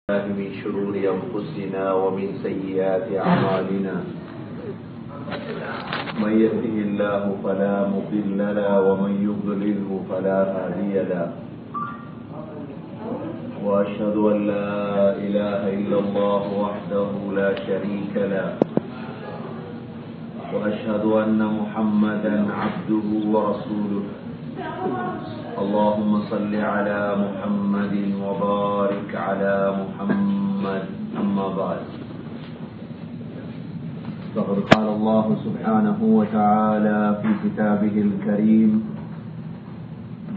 من شرور أنفسنا ومن سيئات أعمالنا من يهده الله فلا مضل له ومن يضلله فلا هادي له وأشهد أن لا إله إلا الله وحده لا شريك له وأشهد أن محمدا عبده ورسوله اللهم صل على محمد وبارك على محمد أما بعد فقد قال الله سبحانه وتعالى في كتابه الكريم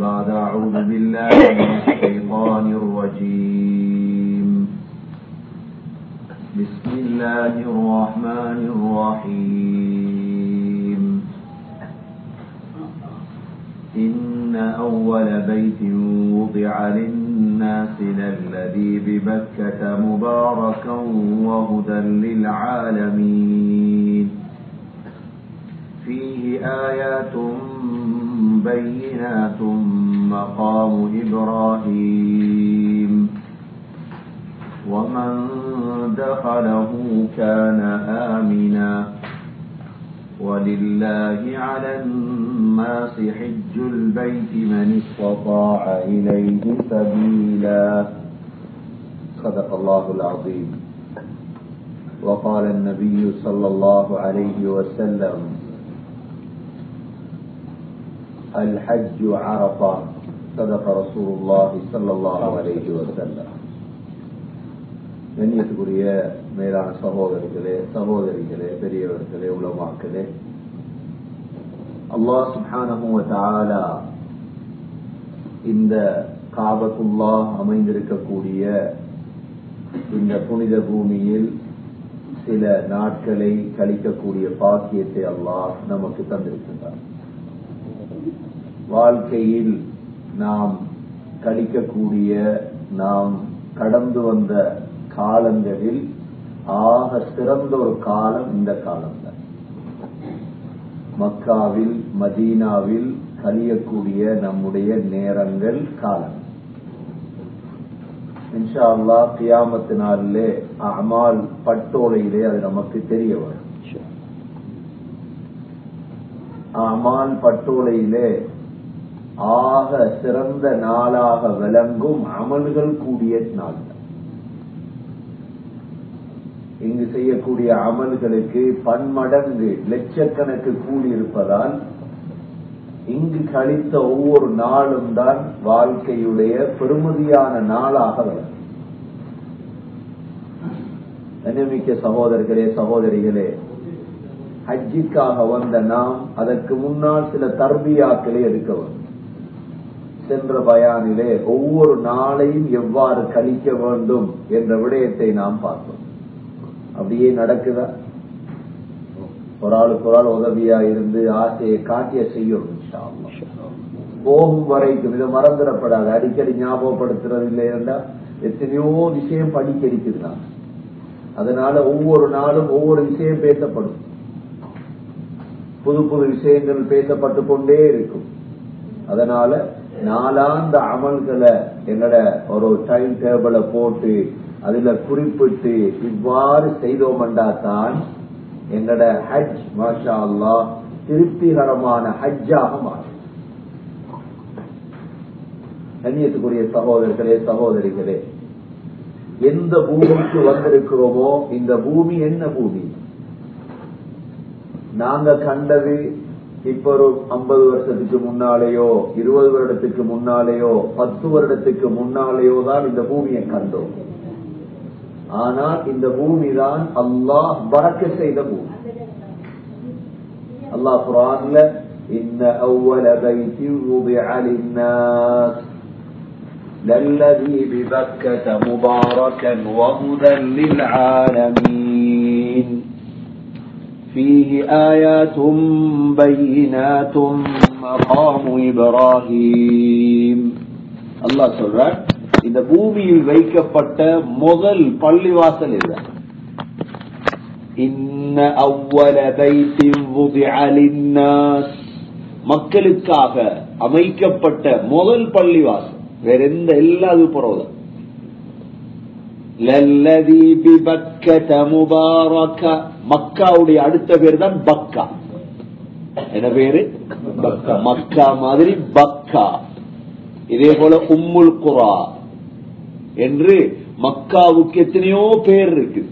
بعد أعوذ بالله من الشيطان الرجيم بسم الله الرحمن الرحيم إن أول بيت وضع للناس للذي ببكة مباركا وهدى للعالمين فيه آيات بينات مقام إبراهيم ومن دخله كان آمنا ولله على الناس حج البيت من استطاع إليه سبيلا صدق الله العظيم وقال النبي صلى الله عليه وسلم الحج عرفة صدق رسول الله صلى الله عليه وسلم கண்ணியத்துக்குரிய மேலான சகோதரர்களே சகோதரிகளே பெரியவர்களே உலமாக்களே அல்லாஹ் சுப்ஹானஹு வ தஆலா இந்த காபத்துல்லாஹ் அமைந்திருக்கக்கூடிய இந்த புனித பூமியில் சில நாட்களை கழிக்கக்கூடிய பாக்கியத்தை அல்லாஹ் நமக்கு தந்திருக்கின்றார். வாழ்க்கையில் நாம் கழிக்கக்கூடிய நாம் கடந்து வந்த காலங்களில் ஆக சிறந்த ஒரு காலம் இந்த காலம் தான். மக்காவில் மதீனாவில் கழியக்கூடிய நம்முடைய நேரங்கள் காலம் இன்ஷா அல்லாஹ் கியாமத் நாளிலே அமால் பட்டோலையிலே அது நமக்கு தெரிய வரும். அமால் பட்டோலையிலே ஆக சிறந்த நாளாக விளங்கும் அமல்கள் கூடிய நாள். இங்கு செய்யக்கூடிய அமல்களுக்கு பன்மடங்கு லட்சக்கணக்கு கூடி இருப்பதால் இங்கு கழித்த ஒவ்வொரு நாளும் தான் வாழ்க்கையுடைய பெருமதியான நாளாக விளங்கும். அன்புமிக்க சகோதரர்களே சகோதரிகளே, ஹஜ்ஜிக்காக வந்த நாம் அதற்கு முன்னால் சில தர்பியாக்களை எடுக்க வேண்டும். சென்ற பயானிலே ஒவ்வொரு நாளையும் எவ்வாறு கழிக்க வேண்டும் என்ற விடயத்தை நாம் பார்த்தோம். அப்படியே நடக்குதா? ஒரு ஆளுக்கு ஒரு ஆள் உதவியா இருந்து ஆசையை காட்டிய செய்யணும். போகும் வரைக்கும் இதை மறந்துடப்படாது. அடிக்கடி ஞாபகப்படுத்துறது இல்லை என்றால் எத்தனையோ விஷயம் படிக்க இருக்குதுதான். அதனால ஒவ்வொரு நாளும் ஒவ்வொரு விஷயம் பேசப்படும். புது புது விஷயங்கள் பேசப்பட்டு கொண்டே இருக்கும். அதனால நாளாந்த அமல்களை என்னோட ஒரு டைம் டேபிளை போட்டு அதுல குறிப்பிட்டு இவ்வாறு செய்தோம்டா தான் எங்கட ஹஜ் மாஷா அல்லாஹ் திருப்திகரமான ஹஜ்ஜாக மாறும். கண்ணியத்துக்குரிய சகோதரர்களே சகோதரிகளே, எந்த பூமிக்கு வந்திருக்கிறோமோ இந்த பூமி என்ன பூமி? நாங்க கண்டது இப்ப ஒரு 50 வருஷத்துக்கு முன்னாலேயோ 20 வருடத்துக்கு முன்னாலேயோ 10 வருடத்துக்கு முன்னாலேயோ தான் இந்த பூமியை கண்டோம். ஆனால் இந்த பூமி தான் அல்லாஹ் பரக்கத் செய்த பூமி. அல்லாஹ் குர்ஆன்ல இன்ன அவ்வல பைத்தின் வுதிஅ லின்னாஸ் லல்லதி பிபக்கத முபாரக்கன் வஹுதன் லில்ஆலமீன் ஃபீஹி ஆயாத்தும் பையினாத்தும் மகாமு இப்ராஹீம். அல்லாஹ் சொல்றார், இந்த பூமியில் வைக்கப்பட்ட முதல் பள்ளிவாசல் இது. இன்ன அவ்வல பைத்தின் வுதிஅ லின்னாஸ், மக்களுக்காக அமைக்கப்பட்ட முதல் பள்ளிவாசல். வேற எந்த எல்லா பரவாயில்ல. லல்லதி பிபக்கத முபாரக, மக்காவுடைய அடுத்த பேர் தான் பக்கா. என்ன பேரு? மக்கா மாதிரி பக்கா. இதே போல உம்முல் குரா என்று மக்காவுக்கு எத்தனையோ பேர் இருக்கு.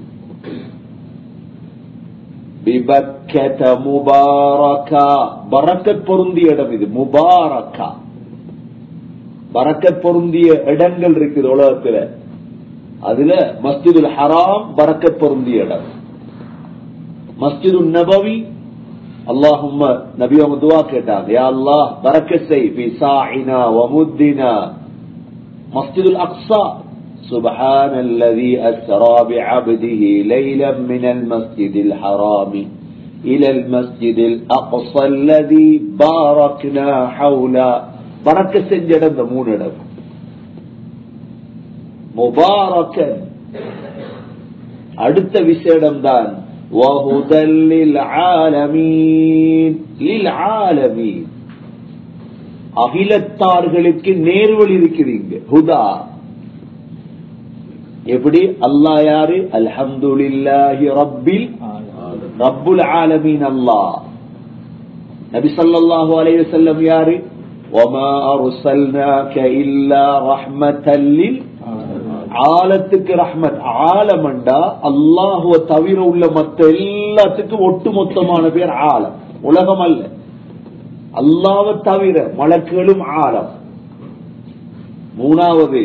பிபக்கத முபாரகா, பரக்கத் பொருந்திய இடம் இது. முபாரகா, பரக்கத் பொருந்திய இடங்கள் இருக்குது உலகத்துல. அதுல மஸ்ஜிதுல் ஹராம் பரக்கத் பொருந்திய இடம். மஸ்ஜிதுன் நபவி, அல்லாஹும்ம நபி அவங்க துஆ கேட்டாங்க, யா அல்லாஹ் பரக்கத் செய் ஃபீ சாஇனா வ முத்தினா. மஸ்ஜிதுல் அக்ஸா, சுப்ஹானல்லதி அஸ்ரா பிஅப்திஹி லைலன் மினல் மஸ்ஜிதில் ஹராமி இலல் மஸ்ஜிதில் அக்ஸா அல்லதி பாரக்னா ஹவுலா. பரக்கத் செஞ்ச இடம் இந்த மூணு இடம். முபாரக்கன் அடுத்த விசேடம் தான் வஹுதல் லில் ஆலமீன். லில் ஆலமீன், அகிலத்தார்களுக்கு நேர்வழி இருக்கிறீங்க. ஹுதா எப்படி? அல்லாஹ் யாரு? அல்ஹம்துலில்லாஹி ரப்புல் ஆலமீன் அல்லாஹ். நபி ஸல்லல்லாஹு அலைஹி வஸல்லம் யாரு? வமா அர்ஸல்னாக இல்லா ரஹ்மத்தல் லில் ஆலத்துக்கு ரஹ்மத். ஆலமண்டா அல்லாஹுவ தவிர உள்ள மற்ற எல்லாத்துக்கும் ஒட்டுமொத்தமான பேர் ஆலம். உலகம் அல்ல, அல்லாஹ்வை தவிர மலக்குகளும் ஆலம். மூணாவது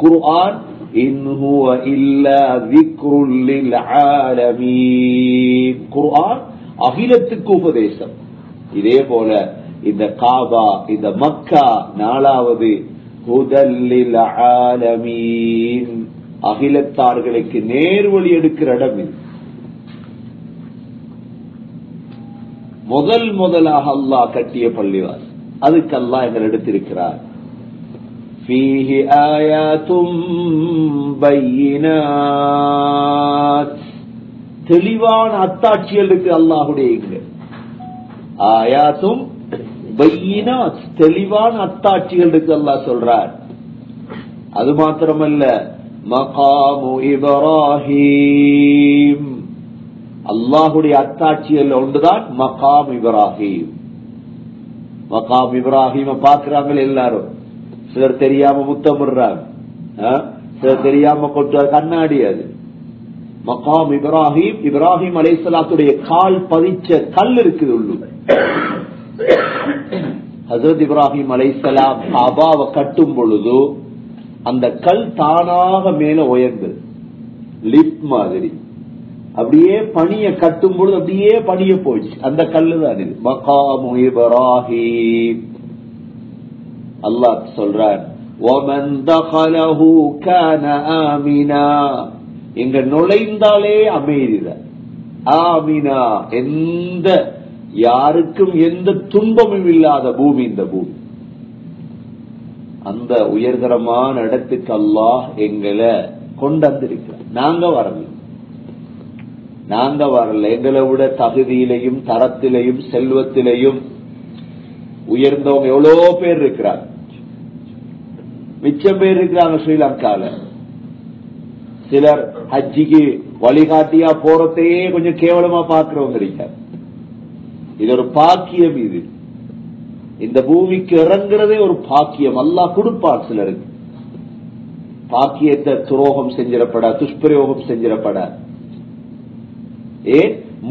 குர்ஆன், இன் ஹுவ இல்லா ذிக்ருல் லில் ஆலமீன். குர்ஆன் அகிலத்துக்கு உபதேசம். இதே போல இந்த காபா, இந்த மக்கா நாலாவது ஹுதல் லில் ஆலமீன், அகிலத்தார்களுக்கு நேர்வழி எடுக்கிற இடம் இது. முதலாக அல்லாஹ் கட்டிய பள்ளிவாஸ், அதுக்கு அல்லாஹ் எங்கள் எடுத்திருக்கிறார். ஃபீஹி ஆயாத்தும் பையினாத், தெளிவான அத்தாட்சிகள் இருக்கு அல்லாஹ்வுடைய. இங்க ஆயாத்தும் பையினாத், தெளிவான அத்தாட்சிகள் இருக்கு அல்லாஹ் சொல்றார். அது மாத்திரமல்ல, மகாமு இப்ராஹீம், அல்லாஹுடைய அத்தாட்சிகள் ஒன்றுதான் மகாம் இப்ராஹீம். மகாம் இப்ராஹீம் பாக்குறாங்க எல்லாரும். சிலர் தெரியாம முத்தமிடுறாங்க, சிலர் தெரியாம கொண்டு கண்ணாடி. அது மகாம் இப்ராஹீம். இப்ராஹிம் அலைஹிஸ்ஸலாத்துடைய கால் பதிச்ச கல் இருக்குது உள்ளு. ஹஜ்ரத் இப்ராஹிம் அலைஹிஸ்ஸலாம் காபாவை கட்டும் பொழுது அந்த கல் தானாக மேல உயர்ந்தது, லிப்ட் மாதிரி. அப்படியே பனிய கட்டும் பொழுது அப்படியே பனிய போயிடுச்சு. அந்த கல்லு தான் இது, மகாமு இப்ராஹீம். அல்லாஹ் சொல்றான், வமன் தகலஹு கான ஆமினா, இங்க நுழைந்தாலே அமைதிதான். ஆமினா, எந்த யாருக்கும் எந்த துன்பமும் இல்லாத பூமி இந்த பூமி. அந்த உயர்தரமான இடத்துக்கு அல்லாஹ் எங்களை கொண்டிருக்கிறார். நாங்க வரல. எங்களை விட தகுதியிலையும் தரத்திலையும் செல்வத்திலையும் உயர்ந்தவங்க எவ்வளோ பேர் இருக்கிறாங்க. மிச்சம் பேர் இருக்கிறாங்க ஸ்ரீலங்கால. சிலர் ஹஜ்ஜிக்கு வழிகாட்டியா போறதையே கொஞ்சம் கேவலமா பாக்குறவங்க இருக்காங்க. இது ஒரு பாக்கியம். இது இந்த பூமிக்கு இறங்குறதே ஒரு பாக்கியம். அல்லாஹ் கொடுப்பார் சிலருக்கு. பாக்கியத்தை துரோகம் செஞ்சிடப்பட, துஷ்பிரயோகம் செஞ்சிடப்பட.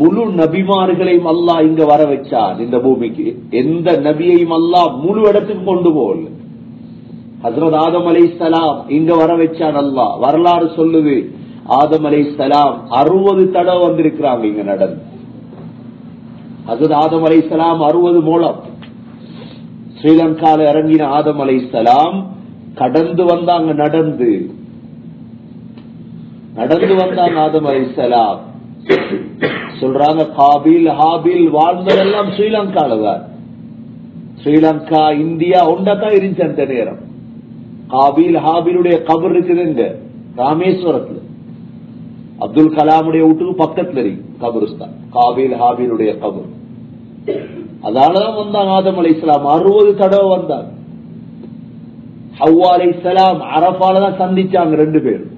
முழு நபிமார்களையும் அல்லாஹ் இங்க வர வச்சான் இந்த பூமிக்கு. எந்த நபியையும் அல்லாஹ் முழு இடத்துக்கு கொண்டு போகல. ஹஜ்ரத் ஆதம் அலைஹிஸ்ஸலாம் இங்க வர வச்சான் அல்லாஹ். வரலாறு சொல்லுது, ஆதம் அலைஹிஸ்ஸலாம் 60 தடவை வந்திருக்கிறாங்க இங்க நடந்து. ஹஜ்ரத் ஆதம் அலைஹிஸ்ஸலாம் 60 மூலம் ஸ்ரீலங்கால இறங்கின ஆதம் அலைஹிஸ்ஸலாம் கடந்து வந்தாங்க. நடந்து வந்தாங்க ஆதம் அலைஹிஸ்ஸலாம். சொல்றாங்க, காபில் ஹாபில் வாழ்ந்ததெல்லாம் ஸ்ரீலங்கால தான். ஸ்ரீலங்கா இந்தியா ஒன்றதான் இருந்துச்சு அந்த நேரம். காபில் ஹாபிலுடைய கபர் இருக்குதுங்க ராமேஸ்வரத்துல. அப்துல் கலாமுடைய வீட்டுக்கு பக்கத்துல இருக்கு கபருஸ்தான், காபில் ஹாபிலுடைய கபர். அதனாலதான் வந்தாங்க ஆதம் அலைஹிஸ்ஸலாம். 60 தடவை வந்தாங்க. ஹவ்வா அலைஹிஸ்ஸலாம் அரஃபால தான் சந்திச்சாங்க 2 பேரும்.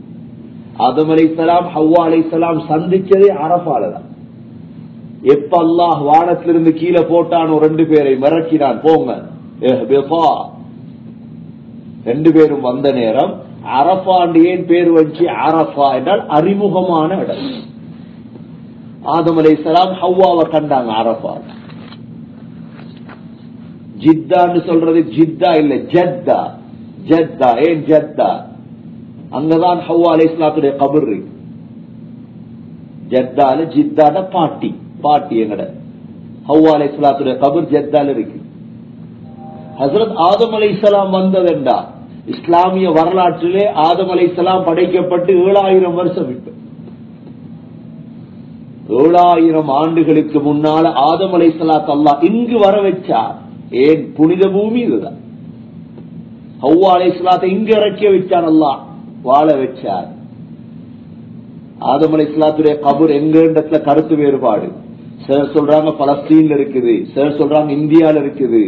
ஆதம் அலைஹிஸ்ஸலாம் ஹவ்வா அலைஹிஸ்ஸலாம் சந்திச்சதே அரஃபால தான். எப்ப அல்லாஹ் வானத்திலிருந்து கீழே போட்டான், ரெண்டு பேரை மிரட்டினான், போங்க ரெண்டு பேரும் வந்த நேரம் அரஃபாண்டு ஏன் பேர் வச்சு அரஃபா என்றால் அறிமுகமான இடம். ஆதம் அலைஹிஸ்ஸலாம் ஹவ்வாவை கண்டாங்க அரஃபா. ஜித்தான்னு சொல்றது ஜித்தா இல்ல ஜத்தா. ஜத்தா ஏன் ஜத்தா? அங்கதான் ஹவ்வா அலைஹிஸ்ஸலாத்துடைய கபர் இருக்கு. ஜத்தால ஜித்தான பாட்டி, பாட்டி எங்கட ஹவ்வா அலைஹிஸ்ஸலாத்துடைய கபர் ஜத்தால இருக்கு. ஹஜ்ரத் ஆதம் அலைஹிஸ்ஸலாம் வந்ததென்றா இஸ்லாமிய வரலாற்றிலே ஆதம் அலைஹிஸ்ஸலாம் படைக்கப்பட்டு 7000 வருஷம் விட்டு 7000 ஆண்டுகளுக்கு முன்னால ஆதம் அலைஹிஸ்ஸலாத் அல்லாஹ் இங்கு வர வச்சார். ஏன்? புனித பூமி இதுதான். ஹவ்வா அலைஹிஸ்ஸலாத்தை இங்கு இறக்கி வச்சான், அல்லாஹ் வாழ வச்சார். ஆதம் அலைஹிஸ்ஸலாத்துடைய கபர் எங்கன்றதுல கருத்து வேறுபாடு. சிலர் சொல்றாங்க பலஸ்தீன்ல இருக்குது, சிலர் சொல்றாங்க இந்தியால இருக்குது.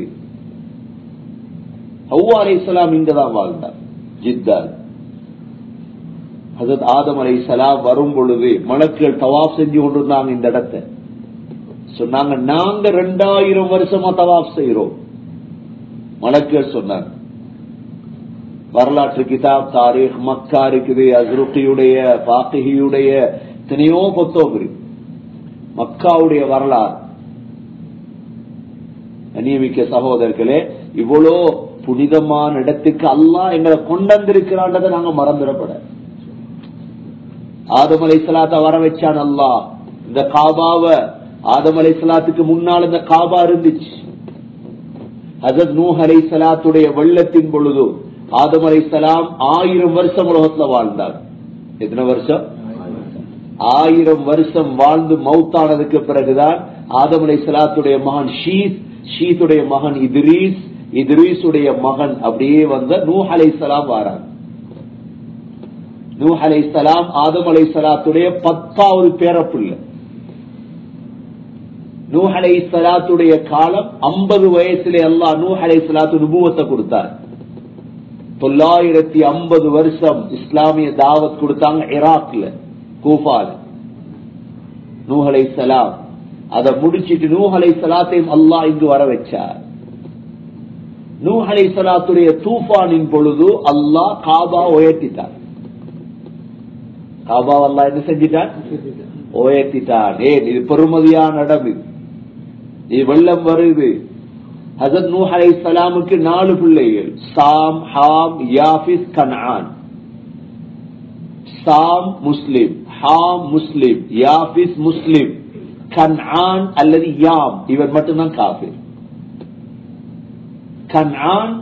ஹவ்வா அலைஹிஸ்ஸலாம் இங்கதான் வாழ்ந்தார், ஜித்தா. ஹஜ்ரத் ஆதம் அலைஹிஸ்ஸலாம் வரும் பொழுது மலக்குகள் தவாப் செஞ்சு கொண்டிருந்தாங்க இந்த இடத்தை. சொன்னாங்க, நாங்க 2000 வருஷமா தவாப் செய்யறோம். மலக்குகள் சொன்னாங்க. வரலாற்று கிதாப் தாரீக் மக்கா இருக்குது, அஸ்ருகியுடைய பாக்கிஹியுடைய எத்தனையோ புத்தகம் இருக்கு. மக்காவுடைய வரலாறு. அநியமிக்க சகோதரர்களே, இவ்வளோ புனிதமான இடத்துக்கு அல்லாஹ் எங்களை கொண்டிருக்கிறான்றதை நாங்க மறந்துடப்பட. ஆதம் அலைஹிஸ்ஸலாத்தை வர வச்சான் அல்லாஹ். இந்த காபாவை ஆதம் அலைஹிஸ்ஸலாத்துக்கு முன்னால் இந்த காபா இருந்துச்சு. ஹஜ்ரத் நூஹ் அலைஹிஸ்ஸலாத்துடைய வெள்ளத்தின் பொழுது ஆதம் அலைஹிஸ்ஸலாம் 1000 வருஷம் உலகத்துல வாழ்ந்தார். எத்தனை வருஷம்? 1000 வருஷம் வாழ்ந்து மௌத்தானதுக்கு பிறகுதான் ஆதம் அலைஹிஸ்ஸலாத்துடைய மகன் ஷீத்துடைய மகன் இத்ரீஸுடைய மகன் அப்படியே வந்த நூஹ் அலைஹிஸ்ஸலாம் வாராங்க. நூஹ் அலைஹிஸ்ஸலாம் ஆதம் அலைஹிஸ்ஸலாத்துடைய 10வது பேரப்பிள்ளை. நூஹ் அலைஹிஸ்ஸலாத்துடைய காலம் 50 வயசுல அல்லாஹ் நூஹ் அலைஹிஸ்ஸலாத்து நுபுவத்தை கொடுத்தார். 950 வருஷம் இஸ்லாமிய தாவத் கொடுத்தாங்க இராக்ல, கூஃபால. நூஹ் அலைஹிஸ்ஸலாம் அதை முடிச்சிட்டு நூஹ் அலைஹிஸ்ஸலாத்தையும் அல்லாஹ் இங்கு வர வச்சார். நூஹ் அலைஹிஸ்ஸலாத்துடைய தூஃபானின் பொழுது அல்லாஹ் காபா உயர்த்திட்டார். காபா அல்லாஹ் என்ன செஞ்சிட்டான்? உயர்த்திட்டான். ஏன்? இது பெருமதியான இடம், இது வெள்ளம் வருது. ஹஜ்ரத் நூஹ் அலைஹிஸ்ஸலாமுக்கு 4 பிள்ளைகள், சாம், ஹாம், யாஃபிஸ், கன்ஆன். சாம் முஸ்லிம், ஹாம் முஸ்லிம், யாஃபிஸ் முஸ்லிம், கன்ஆன் அல்லது யாம் இவர் மட்டும்தான் காஃபிர். கன்ஆன்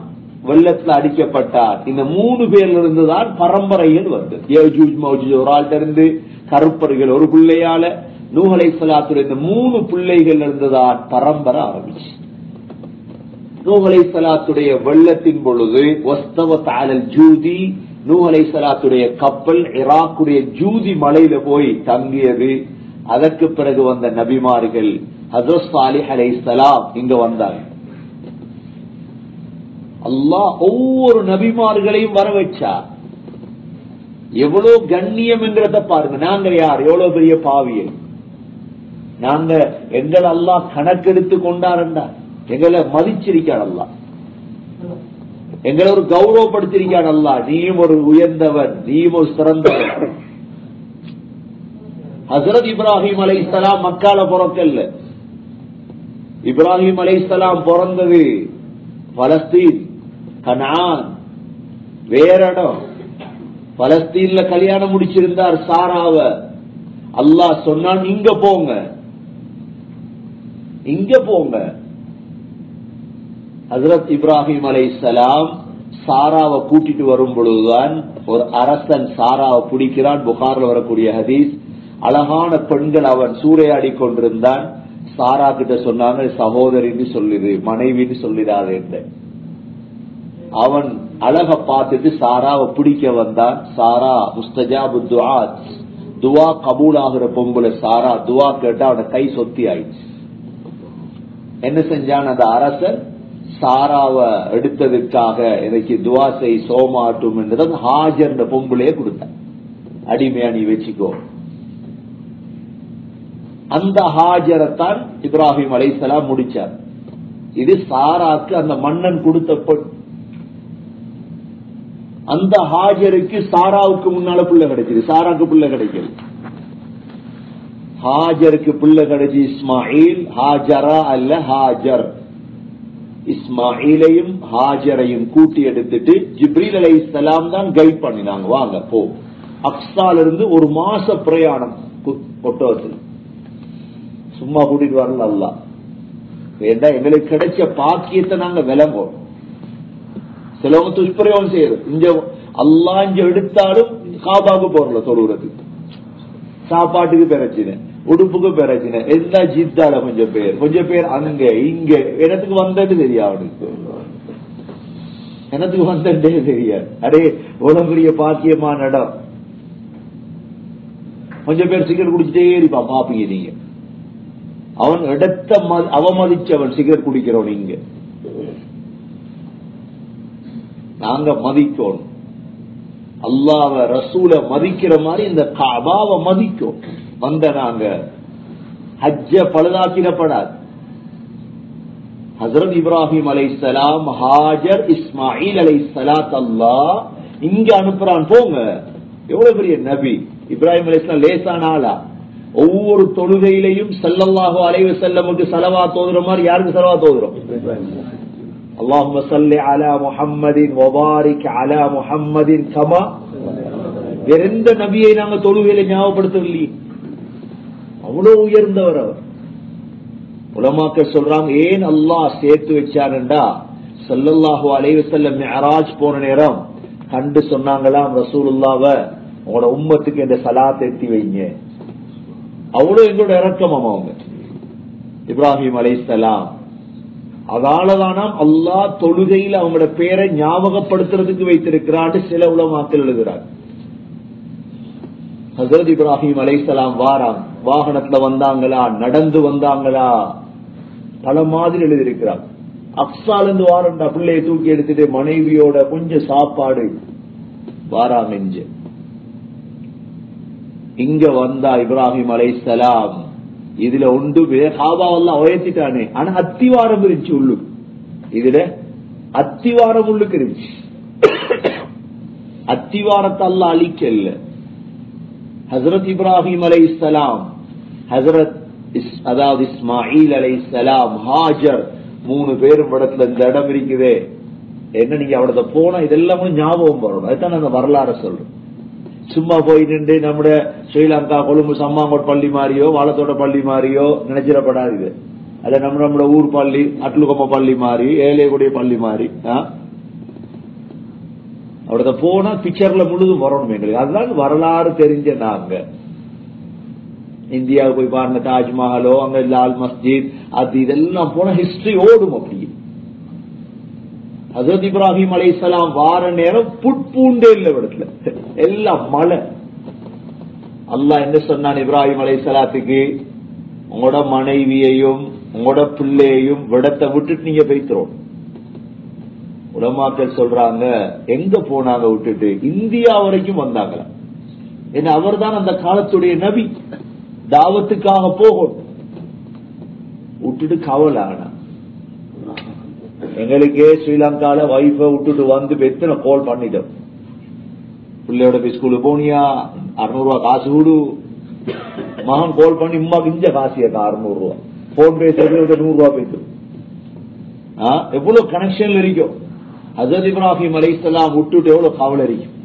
வெள்ளத்தில் அடிக்கப்பட்டார். இந்த 3 பேர்ல இருந்துதான் பரம்பரைகள் வருது. யஜூஜ் மௌஜூஜ் ஒரு ஆள்கிட்ட இருந்து, கருப்பர்கள் ஒரு பிள்ளையால, நூஹ் அலைஹிஸ்ஸலாத்துடைய இந்த 3 பிள்ளைகள் இருந்துதான் பரம்பரை ஆரம்பிச்சு. நூஹ் அலைஹிஸ்ஸலாத்துடைய வெள்ளத்தின் பொழுது வஸ்தவத் அலல் ஜூதி, நூஹ் அலைஹிஸ்ஸலாத்துடைய கப்பல் இராக்குடைய ஜூதி மலையில போய் தங்கியது. அதற்கு பிறகு வந்த நபிமார்கள் ஹஜ்ரத் சாலிஹ் அலைஹிஸ்ஸலாம் இங்க வந்தாங்க. அல்லாஹ் ஒவ்வொரு நபிமார்களையும் வர வச்சார். எவ்வளவு கண்ணியம் என்கிறத பாருங்க. நாங்க யார்? எவ்வளவு பெரிய பாவியல் நாங்க. எங்களை அல்லாஹ் கணக்கெடுத்து கொண்டாருண்டா, எங்களை மதிச்சிருக்கான் அல்லாஹ், எங்களை ஒரு கௌரவப்படுத்திருக்கான் அல்லாஹ். நீயும் ஒரு உயர்ந்தவன், நீயும் ஒரு சிறந்தவன். ஹஜ்ரத் இப்ராஹிம் அலைஹிஸ்ஸலாம் மக்கால பிறக்கல்ல. இப்ராஹிம் அலைஹிஸ்ஸலாம் பிறந்தது பலஸ்தீன், கனான், வேற இடம். பலஸ்தீன்ல கல்யாணம் முடிச்சிருந்தார் சாராவ. அல்லாஹ் சொன்னான், இங்க போங்க, இங்க போங்க. ஹஜ்ரத் இப்ராஹிம் அலைஹிஸ்ஸலாம் சாராவை கூட்டிட்டு வரும் பொழுதுதான் ஒரு அரசன் சாராவை பிடிக்கிறான். புகார்ல வரக்கூடிய ஹதீஸ். அழகான பெண்கள் அவன் சூறையாடி கொண்டிருந்தான். சாரா கிட்ட சொன்னாங்க, சகோதரின்னு சொல்லிடு, மனைவின்னு சொல்லிடாது என்று. அவன் அழக பார்த்துட்டு சாராவை பிடிக்க வந்தான். சாரா முஸ்தஜாபு துஆ, துவா கபூல் ஆகிற பொம்புல சாரா. துவா கேட்டா அவன கை சொத்தி ஆயிடுச்சு. என்ன செஞ்சான் அந்த அரசன்? சாராவை எடுத்ததுக்காக எனக்கு துவா செய் சோமாட்டும் என்றுதான் ஹாஜர் பொம்புலையே கொடுத்தான். அடிமையா நீ வச்சுக்கோ. அந்த ஹாஜரத்தான் இப்ராஹிம் அலைஹிஸ்ஸலாம் முடிச்சார். இது சாராக்கு அந்த மன்னன் கொடுத்த பொன். அந்த ஹாஜருக்கு சாராவுக்கு முன்னால பிள்ளை கிடைச்சது, சாராக்கு பிள்ளை கிடைக்கல. ஹாஜருக்கு பிள்ளை கிடைச்சி இஸ்மாயில், ஹாஜரா அல்ல ஹாஜர். இஸ்மாயிலையும் ஹாஜரையும் கூட்டி எடுத்துட்டு ஜிப்ரீல் அலைஹிஸ்ஸலாம் தான் கைட் பண்ணினாங்க, வாங்க போ. அக்ஸால இருந்து ஒரு மாச பிரயாணம் ஒட்டோத்தில், சும்மா கூட்டிட்டு வரல அல்லாஹ். ஏண்டா எங்களுக்கு கிடைச்ச பாக்கியத்தை நாங்க விளங்குவோம். சிலவங்க துஷ்பிரயோகம் செய்யறது, இங்க அல்லாஹ் இங்க எடுத்தாலும் காபாவுக்கு போறல தொழுகிறது, சாப்பாட்டுக்கு பிரச்சனை, உடுப்புக்கு பிரச்சனை, எல்லா ஜித்தால கொஞ்சம் பேர் அங்க இங்க. எனக்கு வந்தது தெரியா, அவனுக்கு எனக்கு வந்தே தெரியாது. அடே உலகுடைய பாக்கியமான இடம். கொஞ்சம் பேர் சிகரெட் குடிச்சிட்டே இருப்பான், பாப்பீங்க நீங்க. அவன் இடத்த அவமதிச்சவன் சிகரெட் குடிக்கிறோம். நீங்க நாங்க மதிக்கணும், அல்லாஹ்வ ரசூல மதிக்கிற மாதிரி இந்த கஅபாவை மதிக்கும். வந்த நாங்க ஹஜ்ஜ பழுதாக்கிடப்படாது. ஹஜ்ரத் இப்ராஹிம் அலைஹிஸ்ஸலாம், ஹாஜர், இஸ்மாயில் அலைஹிஸ்ஸலாத் அல்லாஹ் இங்க அனுப்புறான், போங்க. எவ்வளவு பெரிய நபி இப்ராஹிம் அலைஹிஸ்ஸலாம், லேசான ஆளா? ஒவ்வொரு தொழுகையிலையும் ஸல்லல்லாஹு அலைஹி வஸல்லமுக்கு ஸலவாத் ஓதுற மாதிரி யாருக்கு ஸலவாத் ஓதுறோம்? அல்லாஹும்ம ஸல்லி அலா முஹம்மதின் வ பாரிக் அலா முஹம்மதின் கமா. வேற எந்த நபியை நாங்க தொழுகையில ஞாபகப்படுத்தவில்லையே, அவ்வளவு உயர்ந்தவர் அவர். உலமாக்கள் சொல்றாங்க, ஏன் அல்லாஹ் சேர்த்து வச்சாருண்டா, ஸல்லல்லாஹு அலைஹி வஸல்லம் மிஅராஜ் போன நேரம் கண்டு சொன்னாங்களாம் ரசூலுல்லாஹ்வ, உங்களோட உம்மத்துக்கு இந்த ஸலாத் எத்தி வைங்க. அவ்வளவு எங்களோட இரக்கமாம் அவங்க இப்ராஹிம் அலைஹிஸ்ஸலாம். அதனாலதானாம் அல்லாஹ் தொழுகையில் அவங்களோட பேரை ஞாபகப்படுத்துறதுக்கு வைத்திருக்கிறான்னு சில உலமாக்கள் எழுதுறாங்க. ஹஜ்ரத் இப்ராஹிம் அலைஹிஸ்ஸலாம் வாராங்க, வாகனத்துல வந்தாங்களா, நடந்து வந்தாங்களா, பல மாதிரி எழுதியிருக்கிறார். அக்ஸால இருந்து வாரண்டா, பிள்ளையை தூக்கி எடுத்துட்டு மனைவியோட கொஞ்சம் சாப்பாடு வாராங்க. இங்க வந்தா இப்ராஹிம் அலைஹிஸ்ஸலாம், இதுல ஒன்று காபாவெல்லாம் உயர்த்திட்டானே, ஆனா அத்திவாரம் இருந்துச்சு உள்ளுக்கு. இதுல அத்திவாரம் உள்ளுக்கு இருந்துச்சு. அத்திவாரத்தை அல்லாஹ் அழிக்கல. ஹஜ்ரத் இப்ராஹிம் அலைஹிஸ்ஸலாம், ஹஜ்ரத் அதாவது இஸ்மாயில் அலைஹிஸ்ஸலாம், ஹாஜர், 3 பேரும் இடத்துல இந்த இடம் இருக்குதே. என்ன நீங்க அவட போனா இதெல்லாம் ஞாபகம் வரணும். அதுதான் அந்த வரலாறு சொல்றோம். சும்மா போய் நின்று நம்முடைய ஸ்ரீலங்கா கொழும்பு சம்மாங்கோட் பள்ளி மாதிரியோ வாழத்தோட பள்ளி மாதிரியோ நினைச்சிடப்படாது. இது அல்ல நம்மளோட ஊர் பள்ளி, அட்லுகொம்ம பள்ளி மாதிரி, ஏழையக்கூடிய பள்ளி மாதிரி. அவட போனா பிக்சர்ல முழுதும் வரணும் எங்களுக்கு. அதுதான் வரலாறு தெரிஞ்ச நாங்க. இந்தியாவுக்கு போய் பாருங்க, தாஜ்மஹாலோ அங்க லால் மஸ்ஜித் அது இதெல்லாம் போனா ஹிஸ்டரி ஓடும். அப்படி ஹஜ்ரத் இப்ராஹிம் அலைஹிஸ்ஸலாம் வார நேரம் புட்பூண்டே இல்ல இடத்துல, எல்லாம் மழை. அல்லாஹ் என்ன சொன்னான் இப்ராஹிம் அலைஹிஸ்ஸலாத்துக்கு, உங்களோட மனைவியையும் உங்களோட பிள்ளையையும் விடத்தை விட்டுட்டு நீங்க போய்க்கிறோம். உலமாக்கள் சொல்றாங்க, எங்க போனாங்க விட்டுட்டு? இந்தியா வரைக்கும் வந்தாங்களா. ஏன்னா அவர் தான் அந்த காலத்துடைய நபி, தாவத்துக்காக போகும். விட்டுட்டு கவலை. ஆனா எங்களுக்கே ஸ்ரீலங்கால வைஃப விட்டுட்டு வந்து எத்தனை கால் பண்ணிட்டோம். பிள்ளையோட போய் ஸ்கூலுக்கு போனியா, 600 ரூபாய் காசு விடு. மகன் கால் பண்ணி உமாக்கு இஞ்ச காசியக்கா 600 ரூபாய், போன் பேசுறது 100 ரூபாய் போயிட்டு. எவ்வளவு கனெக்ஷன் இருக்கும். ஹஜ்ரத் இப்ராஹிம் அலைஹிஸ்ஸலாம் விட்டுட்டு எவ்வளவு கவலை இருக்கும்.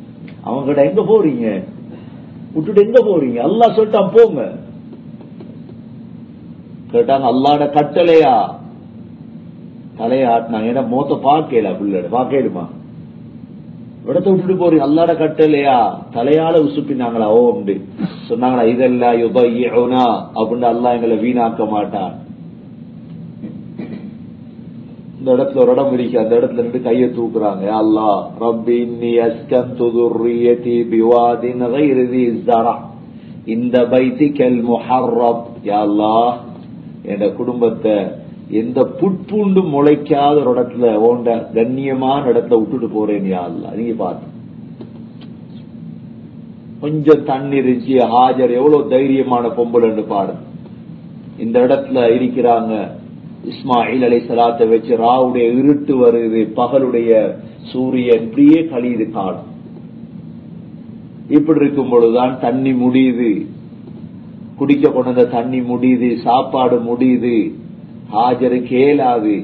அவங்க கிட்ட எங்க போறீங்க, விட்டுட்டு எங்க போறீங்க? அல்லாஹ் சொல்லிட்டான் போங்க. கேட்டாங்க அல்லாஹ்வோட கட்டளையா? தலையை ஆட்டினாங்க. ஏன்னா மோத்த பாக்கல, பிள்ளை பாக்கலுமா, விடத்தை விட்டுட்டு போறீங்க, அல்லாஹ்வோட கட்டளையா? தலையால உசுப்பினாங்களா? ஓ அப்படி சொன்னாங்களா? இதெல்லாம் யுபய்யிஉனா அப்படின்னு அல்லாஹ் எங்களை வீணாக்க மாட்டான். இந்த இடத்துல ஒரு இடம் இருக்கு, அந்த இடத்துல இருந்து கையை தூக்குறாங்க. அல்லாஹ் ரப்பி இன்னி அஸ்கன்து ذُرِّيَّتِي بِوَادٍ غَيْرِ ذِي زَرْعٍ عِندَ بَيْتِكَ الْمُحَرَّمِ. யா அல்லாஹ், என் குடும்பத்தை எந்த புட்பூண்டு முளைக்காத ஒரு இடத்துல, ஓண்ட கண்ணியமான இடத்துல விட்டுட்டு போறேன் யா அல்லாஹ். நீங்க பாத்து கொஞ்சம் தண்ணி இருந்துச்சு. ஹாஜர் எவ்வளவு தைரியமான பொம்புலன்னு பாரு. இந்த இடத்துல இருக்கிறாங்க. இஸ்மாயில் அலைஹிஸ்ஸலாத்தை வச்சு ராவுடைய இருட்டு வருது, பகலுடைய சூரியன் இப்படியே கழியுது காலம். இப்படி இருக்கும் பொழுதுதான் தண்ணி முடியுது, குடிக்க கொண்ட தண்ணி முடியுது, சாப்பாடு முடியுது. ஹாஜரு கேளாது.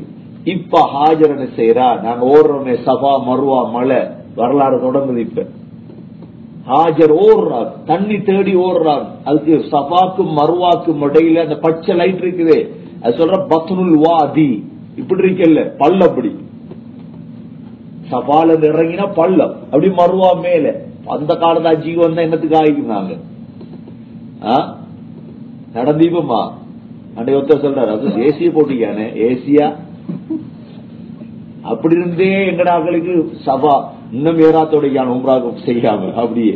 இப்ப ஹாஜர் என்ன செய்யறா, நாங்க ஓடுறோமே சஃபா மர்வா மலை வரலாறு தொடங்குது. இப்ப ஹாஜர் ஓடுறார், தண்ணி தேடி ஓடுறார். அதுக்கு சஃபாக்கும் மர்வாக்கும் இடையில அந்த பச்சை லைட் இருக்குது, அது சொல்ற பத்னுல் வாதி. இப்படி இருக்கல பல்ல, அப்படி சஃபால இறங்கினா பள்ளம், அப்படி மர்வா மேல. அந்த காலத்து அஜிக்கு வந்தா என்னத்துக்கு ஆகிக்குனாங்க நடந்தீபமா அன்றைய ஒருத்தர் சொல்றாரு, அது ஏசிய போட்டிக்கானே ஏசியா. அப்படி இருந்தே எங்கடாக்களுக்கு சபா இன்னும் ஏறாத்தோடையான உம்ராக செய்யாம அப்படியே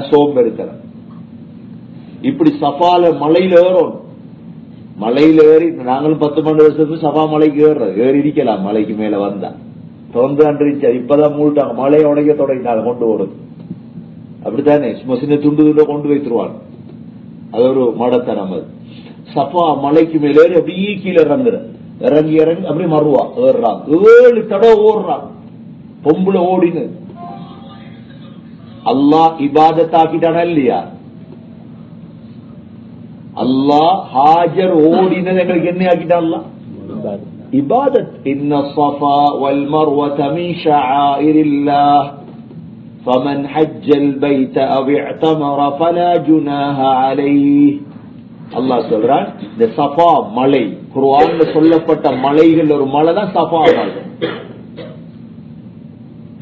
சோம்பெடுக்கிற. இப்படி சஃபால மலையில ஏறும், மலையில ஏறி நாங்களும் 10 12 வருஷத்துக்கு சபா மலைக்கு ஏறி இருக்கலாம். மலைக்கு மேல வந்தா தொந்தா இப்பதான் மூட்டாங்க, மலையை உடைக்க தொடங்கினாங்க கொண்டு ஓடுது. அப்படித்தானே சும்மா சின்ன துண்டு துண்ட கொண்டு வைத்துருவாங்க. அது ஒரு மடத்தனம். அது சஃபா மலைக்கு மேல ஏறி அப்படியே கீழே இறங்கி இறங்கி அப்படி மறுவா ஏறுறாங்க. 7 தடவை ஓடுறாங்க. பொம்புல ஓடினு அல்லாஹ் இபாதத்தாக்கிட்டானா இல்லையா? அல்லாஹ் ஹாஜர் ஓடினது எங்களுக்கு என்ன ஆக்கிட்டான்? இபாதத். இன்ன ஸஃபா வல் மர்வத மின் ஷஆயிரில்லாஹ் فمن حج البيت أو اعتمر فلا جناح عليه. அல்லாஹ் சொல்றான், இந்த சஃபா மலை குர்ஆன்ல சொல்லப்பட்ட மலைகள் ஒரு மலை தான் சஃபா மலை.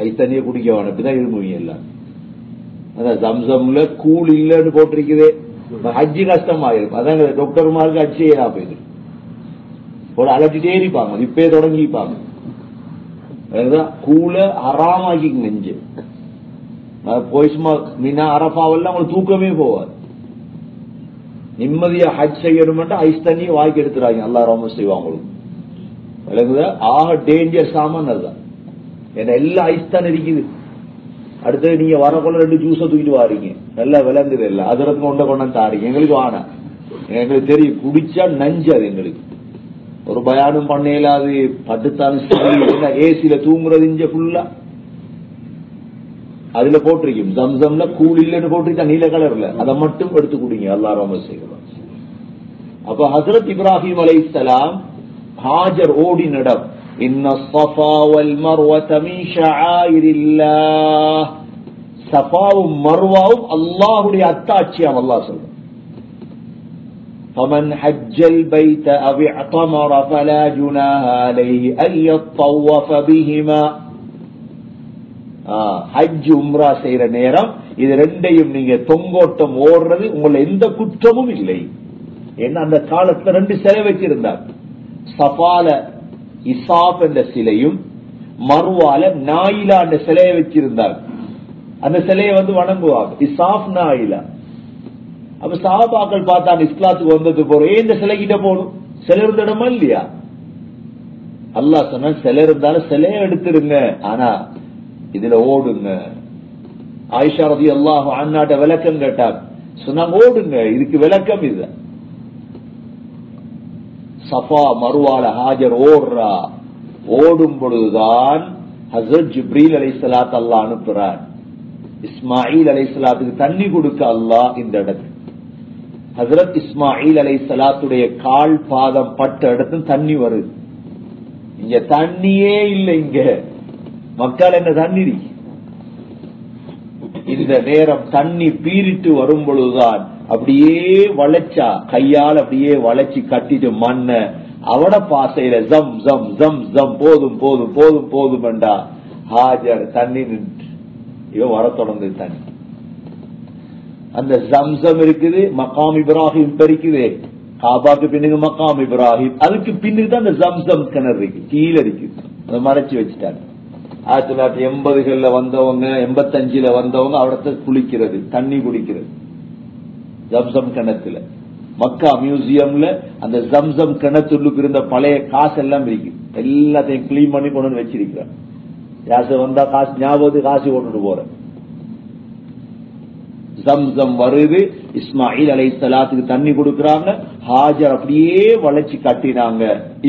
ஐத்தனிய குடிக்கவான இப்படிதான் இருமுவீங்க எல்லாம். அதான் ஜம்சம்ல கூல் இல்லன்னு போட்டிருக்குதே, ஹஜ்ஜி கஷ்டமாயிரும். அதாங்க டாக்டர்மாருக்கு ஹஜ் செய்யறா போயிது ஒரு அலட்டிட்டே இருப்பாங்க, இப்பே தொடங்கிப்பாங்க. கூல ஹராமாக்கி நெஞ்சு போய் சும்மா மீனா அரபாவெல்லாம் உங்களுக்கு தூக்கமே போவாது. நிம்மதியா ஹஜ் செய்யணும் ஐஸ் தண்ணி வாய்க்கு எடுத்துறாங்க. அல்லா ரொம்ப செய்வாங்க உங்களுக்கு. ஆக டேஞ்சர் சாமான் அதுதான். ஏன்னா எல்லா ஐஸ் தான் இருக்குது. அடுத்தது நீங்க வரக்குள்ள 2 ஜூஸ தூக்கிட்டு வாரீங்க, நல்லா விளங்குது. இல்ல அதற்கு கொண்டு தாரீங்க. எங்களுக்கு வானா, எங்களுக்கு தெரியும் குடிச்சா நஞ்சு. அது எங்களுக்கு ஒரு பயானும் பண்ண இயலாது. படுத்தாலும் ஏசியில தூங்குறது இஞ்ச ஃபுல்லா அதுல போட்டிருக்கும். ஜம்சம்ல கூல் இல்லன்னு போட்டிருக்கா நீல கலர்ல, அதை மட்டும் எடுத்து குடிங்க. அல்லாஹ் ரஹ்மத் செய்வான். அப்ப ஹஜ்ரத் இப்ராஹிம் அலைஹிஸ்ஸலாம் ஹாஜர் ஓடினிடம் இன்ன ஸஃபா வல் மர்வத மின் ஷஆயிரில்லாஹ், ஸஃபாவும் மர்வாவும் அல்லாஹ்வுடைய அத்தாட்சியாம். அல்லாஹ் சொல்றான், فمن حج البيت أو اعتمر فلا جناح عليه أن يطوف بهما. ஹஜ் உம்ரா செய்யற நேரம் இது ரெண்டையும் நீங்க தொங்கோட்டம் ஓடுறது உங்களை எந்த குற்றமும் இல்லை. ஏன்னா அந்த காலத்துல 2 சிலை வச்சிருந்தார். சஃபால இசாப் என்ற சிலையும் மர்வால நாயிலா என்ற சிலையை வச்சிருந்தார். அந்த சிலையை வணங்குவாங்க, இசாப் நாயிலா. அப்ப சஹாபாக்கள் பார்த்தாங்க இஸ்லாத்துக்கு வந்தது போறோம், இந்த சிலை கிட்ட போகணும். சிலை இருந்த இடமா இல்லையா? அல்லாஹ் சொன்னா சிலை இருந்தாலும் சிலையை எடுத்துருங்க, ஆனா இதுல ஓடுங்க. ஆயிஷா ரலியல்லாஹு அன்ஹா விளக்கம் கேட்டார், சொன்னாங்க ஓடுங்க, இதுக்கு விளக்கம் இது. சஃபா மர்வால ஹாஜர் ஓடுறா. ஓடும் பொழுதுதான் ஹஜ்ரத் ஜிப்ரீல் அலைஹிஸ்ஸலாத் அல்லாஹ் அனுப்புறார். இஸ்மாயில் அலைஹிஸ்ஸலாத்துக்கு தண்ணி கொடுக்க அல்லாஹ் இந்த இடத்துக்கு. ஹஜ்ரத் இஸ்மாயில் அலைஹிஸ்ஸலாத்துடைய கால் பாதம் பட்ட இடத்துல தண்ணி வருது. இங்க தண்ணியே இல்லை. இங்க மக்கள் என்ன தண்ணி. இந்த நேரம் தண்ணி பீரிட்டு வரும் பொழுதுதான் அப்படியே வளைச்சா கையால் அப்படியே வளைச்சி கட்டிட்டு மண்ண அவட பாசையில ஜம் ஜம் ஜம் ஜம் போதும் போதும் போதும் போதும் என்றா ஹாஜர் தண்ணி நின்று இவன் வர தொடர்ந்து தண்ணி. அந்த ஜம்சம் இருக்குது, மகாம் இப்ராஹிம் இருக்குது. காபாக்கு பின்னுக்கு மகாம் இப்ராஹிம், அதுக்கு பின்னுக்கு தான் அந்த ஜம்சம் கிணறு இருக்கு, கீழே இருக்குது. அதை மறைச்சு வச்சுட்டாங்க. 1980களில் வந்தவங்க 85ல வந்தவங்க அவடத்தை குளிக்கிறது, தண்ணி குடிக்கிறது ஜம்சம் கிணத்துல. மக்கா மியூசியம்ல அந்த ஜம்சம் கிணத்துள்ளுக்கு இருந்த பழைய காசு எல்லாம் இருக்கு. எல்லாத்தையும் கிளீன் பண்ணி கொண்டு வந்து வச்சிருக்கிறாங்க. யாச வந்தா காசு ஞாபகத்துக்கு காசு கொண்டுட்டு போற. ஜம்சம் வருது, இஸ்மாயில் அலைஹிஸ்ஸலாத்துக்கு தண்ணி கொடுக்கறாங்க, ஹாஜர் அப்படியே வளைச்சு கட்டினாங்க.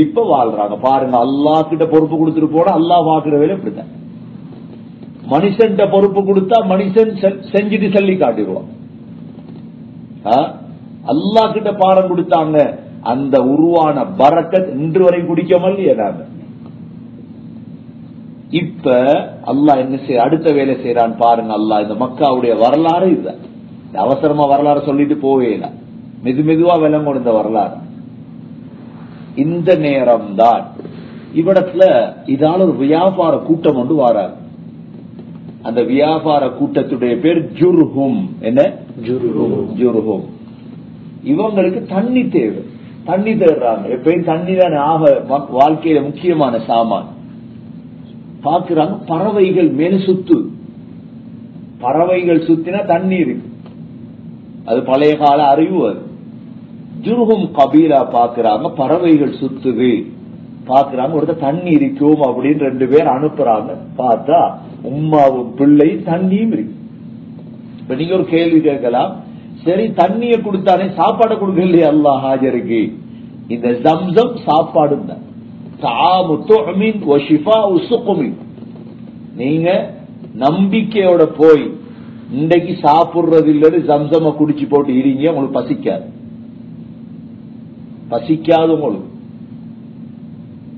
இப்ப வாழ்றாங்க. பாருங்க, அல்லாஹ் கிட்ட பொறுப்பு கொடுத்துட்டு போனா அல்லாஹ் பாக்குற வேலை இப்படித்தான். மனுஷன் பொறுப்பு கொடுத்தா மனுஷன் செஞ்சுட்டு சொல்லி காட்டிடுவான். அல்லாஹ் கிட்ட பாடம் கொடுத்தாங்க, அந்த உருவான பரக்கத் இன்று வரை குடிக்கமல்லையே நாங்க. இப்ப அல்லாஹ் என்ன செய்ய அடுத்த வேலை செய்யறான் பாருங்க. அல்லாஹ் இந்த மக்காவுடைய வரலாறு இதுதான். அவசரமா வரலாறு சொல்லிட்டு போவே இல்லை, மெதுவா விளங்கும் இந்த வரலாறு. இந்த நேரம் தான் இவ்விடத்துல இதால ஒரு வியாபார கூட்டம் ஒன்று வராது. அந்த வியாபார கூட்டத்துடைய பேர் ஜுர்ஹும். என்ன? ஜுர்ஹும். இவங்களுக்கு தண்ணி தேவை, தண்ணி தேடுறாங்க. எப்பயும் தண்ணி தான் ஆக வாழ்க்கையில முக்கியமான சாமான். பாக்குறாங்க, பறவைகள் மேல சுத்து, பறவைகள் சுத்தினா தண்ணி இருக்கு. அது பழைய கால அறிவு. அது ஜுர்ஹும் கபீலா பாக்குறாங்க, பறவைகள் சுத்துது. பாக்குறாங்க, ஒருத்தர் தண்ணி இருக்கும் அப்படின்னு 2 பேர் அனுப்புறாங்க. பார்த்தா உம்மாவும் பிள்ளை தண்ணியும் இருக்கு. இப்ப நீங்க ஒரு கேள்வி கேட்கலாம், சரி தண்ணிய கொடுத்தானே சாப்பாடு கொடுக்கலையே அல்லாஹ் ஹாஜருக்கு? இந்த ஜம்சம் சாப்பாடு தான். நீங்க நம்பிக்கையோட போய் இன்றைக்கு சாப்பிடுறது இல்லன்னு ஜம்சம குடிச்சு போட்டு இருங்க, உங்களுக்கு பசிக்காது. பசிக்காது உங்களுக்கு.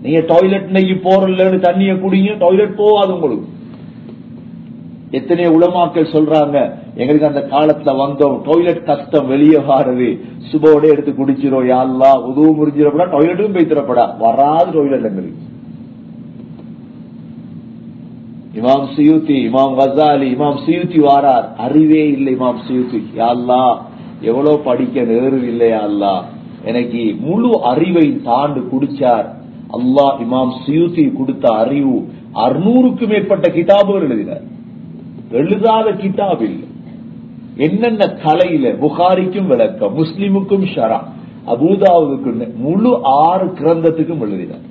நீங்க டாய்லெட் இன்னைக்கு போறலன்னு தண்ணிய குடிங்க, டாய்லெட் போகாது உங்களுக்கு. எத்தனை உலமாக்கள் சொல்றாங்க, எங்களுக்கு அந்த காலத்துல வந்தோம், டாய்லெட் கஷ்டம், வெளியே வாரது, சுபோட எடுத்து குடிச்சிரும், யா அல்லாஹ் உதவு முறிஞ்சிடப்படா, டாய்லெட்டும் போய் திறப்படா, வராது டாய்லெட் எங்களுக்கு. இமாம் சியூத்தி, இமாம் கசாலி, இமாம் சியூத்தி வாரார், அறிவே இல்லை இமாம் சியூத்தி. யா அல்லாஹ் எவ்வளவு படிக்க நேரு இல்லையா அல்லாஹ், எனக்கு முழு அறிவை தாண்டு குடிச்சார். அல்லாஹ் இமாம் சியூத்தி கொடுத்த அறிவு 600க்கும் மேற்பட்ட கிதாபுகள் எழுதினார். எழுதாத கிதாப் இல்லை. என்னென்ன கலையில புகாரிக்கும் விளக்கம், முஸ்லிமுக்கும் ஷரா, அபூதாவுக்கும் முழு 6 கிரந்தத்துக்கும் எழுதினார்.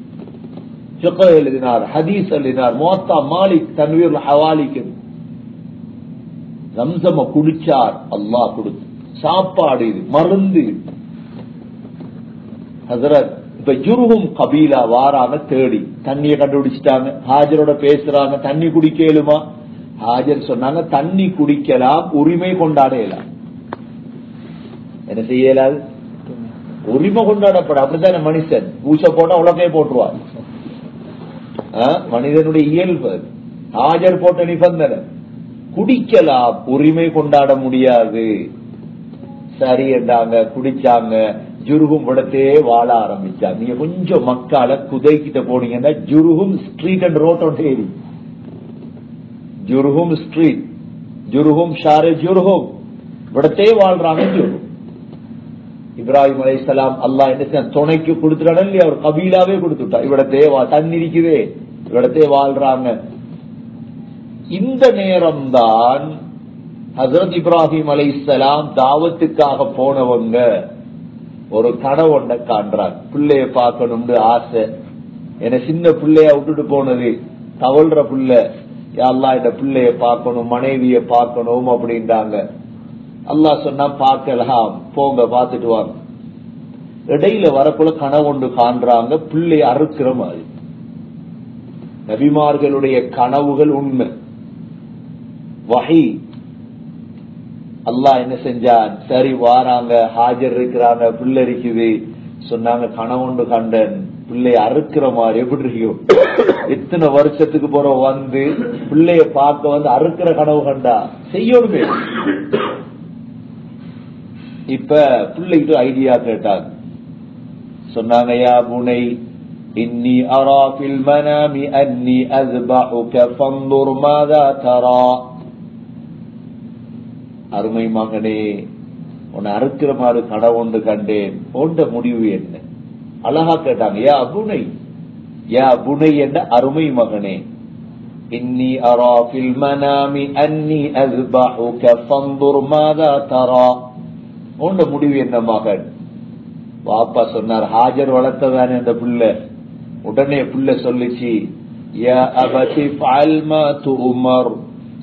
ஃபிக்ஹ் எழுதினார், ஹதீஸ் எழுதினார், முவத்தா மாலிக், தன்வீர் ஹவாலிக்கு. ஜம்சம குடிச்சார், அல்லாஹ் கொடுத்து. சாப்பாடு இது, மருந்து. ஹஜ்ரத் இப்ப ஜுர்ஹும் கபீலா வாராங்க தேடி, தண்ணியை கண்டுபிடிச்சிட்டாங்க. ஹாஜரோட பேசுறாங்க, தண்ணி குடிக்கலுமா? ஹாஜர் சொன்னாங்க, தண்ணி குடிக்கலாம், உரிமை கொண்டாடலாம். என்ன செய்யலாது? உரிமை கொண்டாடப்பட. அப்படித்தானே மனுஷன் பூச போட்டா உலகே போட்டுருவார். மனிதனுடைய இயல்பு. ஹாஜர் போட்ட நிபந்தனை, குடிக்கலாம், உரிமை கொண்டாட முடியாது. சரி என்றாங்க, குடிச்சாங்க. ஜுர்ஹும் விடத்தே வாழ ஆரம்பிச்சாங்க. நீங்க கொஞ்சம் மக்கால குதைக்கிட்ட போனீங்கன்னா ஜுர்ஹும் ஸ்ட்ரீட் அண்ட் ரோட் ஒன்று ஏறி, ஜுர்ஹும் ஸ்ட்ரீட், ஜுர்ஹும் ஷாரே ஜுர்ஹும் விடத்தே வாழ்றாங்க. ஜுர்ஹும் இப்ராஹிம் அலைஹிஸ்ஸலாம் அல்லாஹ் என்ன துணைக்கு கொடுத்துட்டான இல்லையா, அவர் கபீலாவே கொடுத்துட்டா. இவிடத்தே தண்ணி இருக்குதே, இவிடத்தே வாழ்றாங்க. இந்த நேரம் தான் ஹஜ்ரத் இப்ராஹிம் அலைஹிஸ்ஸலாம் தாவத்துக்காக போனவங்க ஒரு கனவொண்ட காண்றாங்க. பிள்ளைய பார்க்கணும்னு ஆசை. என்ன சின்ன பிள்ளைய விட்டுட்டு போனது, தவழ்ற பிள்ளை, யா அல்லாஹ் இந்த பிள்ளைய பார்க்கணும், மனைவிய பார்க்கணும் அப்படின்றாங்க. அல்லாஹ் சொன்னா பார்க்கலாம், போங்க பார்த்துட்டு வாங்க. இடையில வரக்குள்ள கனவொண்டு காண்றாங்க, பிள்ளைய அறுக்கிற மாதிரி. நபிமார்களுடைய கனவுகள் உண்மை, வஹி. அல்லாஹ் என்ன செஞ்சான், சரி வாராங்க, ஹாஜர் இருக்கிறாங்க, பிள்ளை இருக்குது. சொன்னாங்க, கனவுண்டு கண்டன், பிள்ளைய அறுக்கிற மாதிரி. எப்படி இருக்கும்? எத்தனை வருஷத்துக்கு போற வந்து பிள்ளைய பார்க்க வந்து அறுக்கிற கனவு கண்டா செய்யணுமே. இப்ப பிள்ளைக்கு ஐடியா கேட்டாங்க. சொன்னாங்க, யா புனை இன்னி அரா ஃபில் மனாமி அன்னி அஸ்பஹுக ஃபன்துர் மாதா தரா. அருமை மகனே, உன்னை அறுக்கிற மாதிரி கனவுண்டு கண்டேன், போன்ற முடிவு என்ன? அழகா கேட்டாங்க, யா புனை, யா புனை என்ற அருமை மகனே, இன்னி அரா ஃபில் மனாமி அன்னி அஸ்பஹுக ஃபன்துர் மாதா தரா. போன்ற முடிவு என்ன மகன்? வாப்பா சொன்னார், ஹாஜர் வளர்த்ததானே அந்த பிள்ளை. உடனே பிள்ளை சொல்லிச்சு, யா அபதி ஃபஅல் மா துஅமர்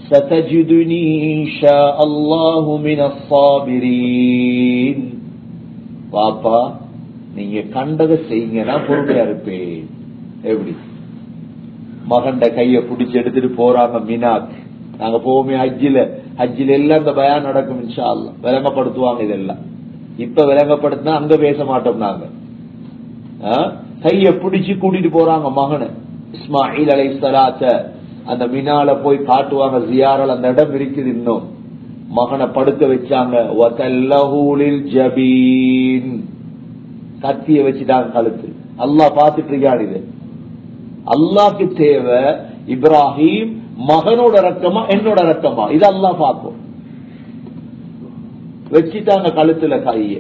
சதஜிதுனி இன்ஷா அல்லாஹு மினஸ் ஸாபிரீன். பாப்பா நீங்க கண்டதை செய்யுங்க, நான் பொறுமையா இருப்பேன். எப்படி மகண்ட கைய பிடிச்சு எடுத்துட்டு போறாங்க மினாக்கு. நாங்க போவோமே ஹஜ்ஜில எல்லாம் இந்த பயான் நடக்கும் இன்ஷா அல்லாஹ். விளங்கப்படுத்துவாங்க இதெல்லாம். இப்ப விளங்கப்படுத்தினா அங்க பேச மாட்டோம் நாங்க. கைய பிடிச்சு கூட்டிட்டு போறாங்க மகனை. இஸ்மாயில் அலைஹிஸ்ஸலாத்த அந்த மினால போய் காட்டுவாங்க. ஜியாரல் அந்த இடம் இருக்குது. இன்னும் மகனை படுக்க வச்சாங்க. வதல்லஹு லில் ஜபீன், கத்திய வச்சுட்டாங்க கழுத்து. அல்லாஹ் பாத்துட்டு இருக்கான். இது அல்லாஹ்க்கு தேவை இப்ராஹிம் மகனோட ரத்தமா என்னோட ரத்தமா, இது அல்லாஹ் பார்க்கும். வச்சிட்டாங்க கழுத்துல கைய.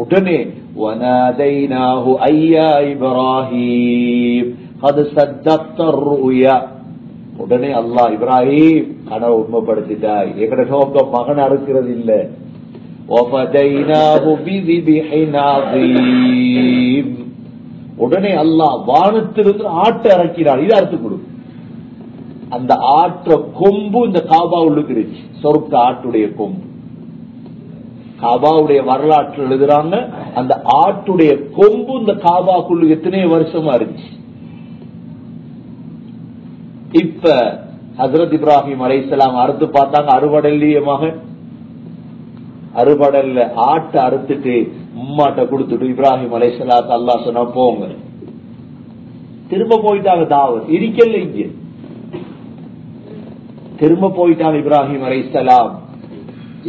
உடனே வனாதைனாஹு ஐயா இப்ராஹிம் கத் சத்தக்த ருயா. உடனே அல்லாஹ் இப்ராஹிம் கனவு உண்மைப்படுத்திட்டாய், எங்கட நோக்கம் மகன் அறுக்கிறது இல்ல. வஃபதைனாஹு பிதிபிஹின் அதீம். உடனே அல்லாஹ் வானத்திலிருந்து ஆட்டை இறக்கிறார். இது அறுத்து கொடு. அந்த ஆற்ற கொம்பு இந்த காபா உள்ளுக்கு இருந்துச்சு. சொர்க்க ஆட்டுடைய கொம்பு. காபாவுடைய வரலாற்று எழுதுறாங்க, அந்த ஆட்டுடைய கொம்பு இந்த காபாக்குள்ள எத்தனை வருஷமா இருந்துச்சு. இப்ப ஹஜ்ரத் இப்ராஹிம் அலைஹிஸ்ஸலாம் அறுத்து பார்த்தாங்க, அறுவடல்லையே மகன். அறுபடல்ல ஆட்டை அறுத்துட்டு உம்மாட்ட கொடுத்துட்டு இப்ராஹிம் அலைஹிஸ்ஸலாத்து அல்லாஹ் சொன்னா போங்க. திரும்ப போயிட்டாங்க. தாவத் இருக்கல இங்க. திரும்ப போயிட்டாங்க இப்ராஹிம் அலைஹிஸ்ஸலாம்.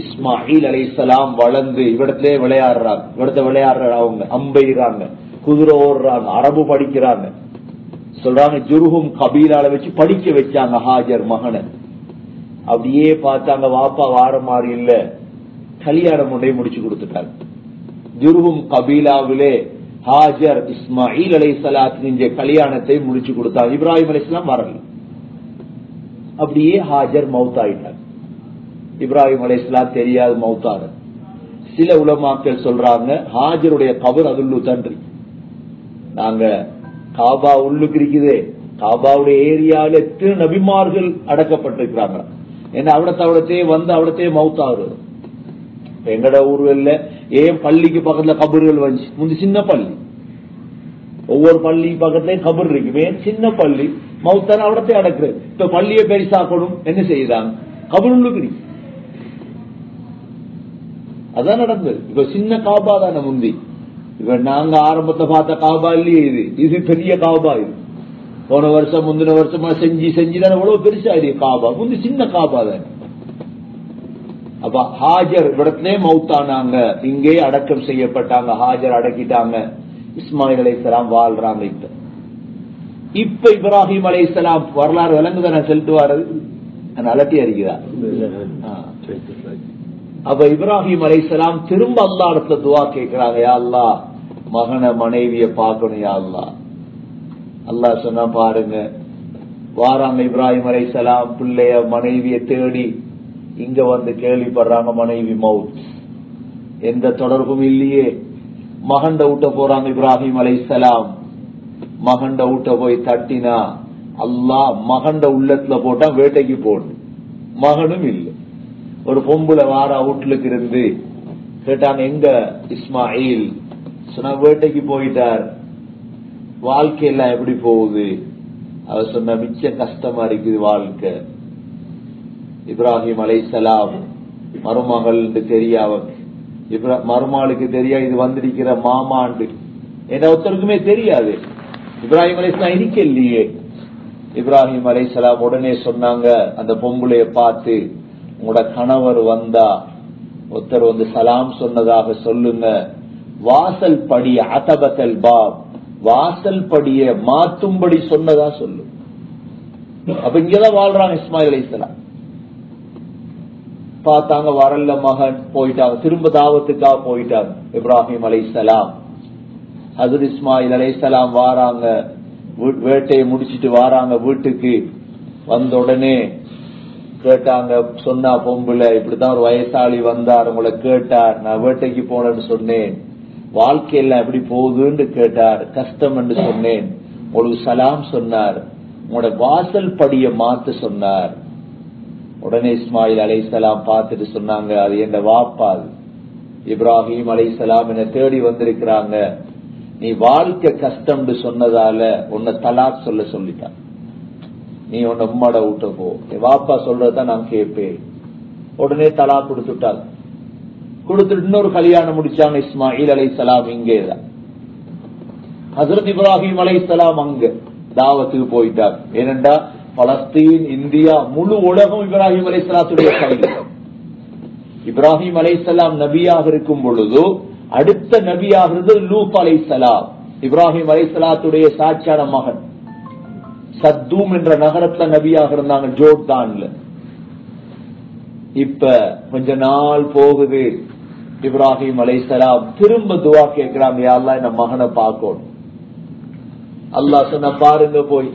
இஸ்மாயில் அலைஹிஸ்ஸலாம் வளர்ந்து இவிடத்திலே விளையாடுறாங்க. இவிடத்தை விளையாடுற அவங்க அம்பெய்றாங்க, குதிரை ஓடுறாங்க, அரபு படிக்கிறாங்க. சொல்றாங்க ஜுர்ஹும் கபீலால வச்சு படிக்க வச்சாங்க ஹாஜர் மகனை. அப்படியே பார்த்தாங்க, வாப்பா வார மாதிரி இல்ல. கல்யாணம் ஒன்றை முடிச்சு கொடுத்துட்டாங்க. ஜுர்ஹும் கபீலாவிலே ஹாஜர் இஸ்மாயில் அலைஹிஸ்ஸலாத்தின் கல்யாணத்தை முடிச்சு கொடுத்தாங்க. இப்ராஹிம் அலைஹிஸ்ஸலாம் வரல. அப்படியே ஹாஜர் மௌத்தாயிட்டாங்க. இப்ராஹிம் அலைஹிஸ்ஸலாம் தெரியாது மௌத்தாரு. சில உலமாக்கள் சொல்றாங்க ஹாஜருடைய கபர் அதுள்ளு தன்றி. நாங்க காபா உள்ளுக்கு இருக்குதே, காபாவுடைய ஏரியாவில் எத்தனை நபிமார்கள் அடக்கப்பட்டிருக்கிறாங்க. ஏன்னா அவிடத்தே வந்து அவிடத்தே மௌத்தாரு. எங்கட ஊர்ல ஏன் பள்ளிக்கு பக்கத்துல கபர்கள் வந்துச்சு. முந்தி சின்ன பள்ளி, ஒவ்வொரு பள்ளி பக்கத்துலயும் கபர் இருக்குமே. சின்ன பள்ளி மௌத்தான அவிடத்தை அடக்குறது. இப்ப பள்ளியை பெருசாக்கணும், என்ன செய்யறாங்க, கபர் உள்ளுக்கு. அதான் நடந்தது. இப்ப சின்ன காபா தானே முந்தி. இப்ப நாங்க ஆரம்பத்தை பார்த்த காபா இல்லையே இது. இது பெரிய காபா. இது போன வருஷம் முந்தின வருஷமா செஞ்சுதான் எவ்வளவு பெருசா இருக்கு காபா. முந்தி சின்ன காபா தான். அப்ப ஹாஜர் இடத்திலே மௌத்தானாங்க, இங்கே அடக்கம் செய்யப்பட்டாங்க. ஹாஜர் அடக்கிட்டாங்க. இஸ்மாயில் அலைஹிஸ்ஸலாம் வாழ்றாங்க. இப்ப இப்ராஹிம் அலைஹிஸ்ஸலாம் வரலாறு விளங்குதான செலுத்து வாரது அலட்டி அறிகிறா. அப்ப இப்ராஹிம் அலைஹிஸ்ஸலாம் திரும்ப அல்லாஹ் இடத்துல துவா கேட்கிறாங்க, யா அல்லாஹ் மகனை மனைவிய பார்க்கணும் யா அல்லாஹ். அல்லாஹ் சொன்னா பாருங்க, வாராங்க இப்ராஹிம் அலைஹிஸ்ஸலாம் பிள்ளைய மனைவிய தேடி. இங்க வந்து கேள்விப்படுறாங்க மனைவி மவுத், எந்த தொடர்பும் இல்லையே. மகண்ட ஊட்ட போறாங்க இப்ராஹிம் அலைஹிஸ்ஸலாம். மகண்ட ஊட்ட போய் தட்டினா அல்லாஹ் மகண்ட உள்ளத்துல போட்டா வேட்டைக்கு போடு. மகனும் இல்லை. ஒரு பொம்புல வார வீட்டுக்கு இருந்து கேட்டாங்க, எங்க இஸ்மாயில்? சொன்ன வேட்டைக்கு போயிட்டார். வாழ்க்கையெல்லாம் எப்படி போகுது? அவர் சொன்ன மிச்ச கஷ்டமா இருக்குது வாழ்க்கை. இப்ராஹிம் அலைஹிஸ்ஸலாம் மருமகள் தெரியாவ, மருமகளுக்கு தெரியா இது வந்திருக்கிற மாமாண்டு. என்ன ஒருத்தருக்குமே தெரியாது. இப்ராஹிம் அலைஹிஸ்ஸலாம் இருக்க இல்லையே. இப்ராஹிம் அலைஹிஸ்ஸலாம் உடனே சொன்னாங்க அந்த பொம்புளைய பார்த்து, உங்களோட கணவர் வந்தா ஒருத்தர் வந்து சலாம் சொன்னதாக சொல்லுங்க. வாசல் படிய அதபத்தல் பாப், வாசல் படிய மாத்தும்படி சொன்னதா சொல்லு. அப்ப இங்கதான் வாழ்றாங்க இஸ்மாயில் அலைஹிஸ்ஸலாம். பார்த்தாங்க வரல மகன், போயிட்டாங்க. திரும்ப தாவத்துக்காக போயிட்டாங்க இப்ராஹிம் அலைஹிஸ்ஸலாம். ஹஜ்ரத் இஸ்மாயில் அலைஹிஸ்ஸலாம் வாராங்க, வேட்டையை முடிச்சிட்டு வாராங்க வீட்டுக்கு. வந்த உடனே கேட்டாங்க, சொன்னா பொம்புல இப்படித்தான் ஒரு வயசாளி வந்தார், உங்களை கேட்டார், நான் வேட்டைக்கு போனேன்னு சொன்னேன், வாழ்க்கையெல்லாம் எப்படி போகுதுன்னு கேட்டார், கஷ்டம் என்று சொன்னேன், உங்களுக்கு சலாம் சொன்னார், உங்களோட வாசல் படிய மாத்த சொன்னார். உடனே இஸ்மாயில் அலைஹிஸ்ஸலாம் பார்த்துட்டு சொன்னாங்க, அது என் வாப்பா, இப்ராஹிம் அலைஹிஸ்ஸலாம் என்ன தேடி வந்திருக்கிறாங்க, நீ வாழ்க்கை கஷ்டம்னு சொன்னதால உன்னை தலாக் சொல்லிட்டான், நீ உன்னை உம்மாட விட்ட போ, என் வாப்பா சொல்றதான் நான் கேட்பேன். உடனே தலாக் கொடுத்துட்டாங்க. கொடுத்துட்டு இன்னொரு கல்யாணம் முடிச்சாங்க இஸ்மாயில் அலைஹிஸ்ஸலாம். இங்கேதான் ஹஜ்ரத் இப்ராஹிம் அலைஹிஸ்ஸலாம் அங்க தாவத்துக்கு போயிட்டார். ஏனென்றா பலஸ்தீன், இந்தியா, முழு உலகம் இப்ராஹிம் அலைஹிஸ்ஸலாத்துடைய கையில். இப்ராஹிம் அலைஹிஸ்ஸலாம் நபியாக இருக்கும் பொழுது அடுத்த நபியாக இருந்தது லூத் அலைஹிஸ்ஸலாம். இப்ராஹிம் அலைஹிஸ்ஸலாத்துடைய சாட்சியான மகன் சத்தூம் என்ற நகரத்துல நபியாக இருந்தாங்க, ஜோர்டான்ல. இப்ப கொஞ்ச நாள் போகுது, இப்ராஹிம் அலைஹிஸ்ஸலாம் திரும்ப துவா கேட்கிறாங்க, யா அல்லாஹ் இந்த மகனை பார்க்கணும். அல்லாஹ் சொன்ன, பாருங்க போய்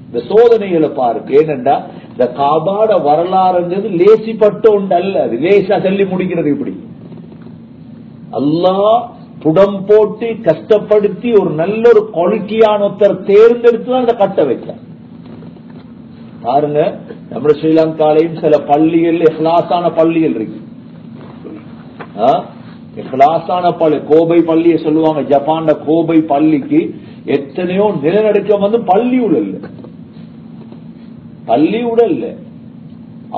இந்த சோதனைகளை பாருங்க. ஏனென்றா இந்த காபாட வரலாறுங்கிறது லேசிப்பட்ட ஒன்று அல்ல, அது லேசா சொல்லி முடிக்கிறது. இப்படி அல்லாஹ் புடம் போட்டு கஷ்டப்படுத்தி ஒரு நல்ல ஒரு குவாலிட்டியான ஒருத்தர் தேர்ந்தெடுத்து தான் அந்த கட்ட வைக்க. பாருங்க, நம்ம ஸ்ரீலங்காலையும் சில பள்ளிகள் இஹ்லாஸான பள்ளிகள் இருக்கு. இஹ்லாஸான பள்ளி, கோபை பள்ளியை சொல்லுவாங்க, ஜப்பான் கோபை பள்ளிக்கு எத்தனையோ நிலநடுக்கம் வந்து பள்ளி உடல்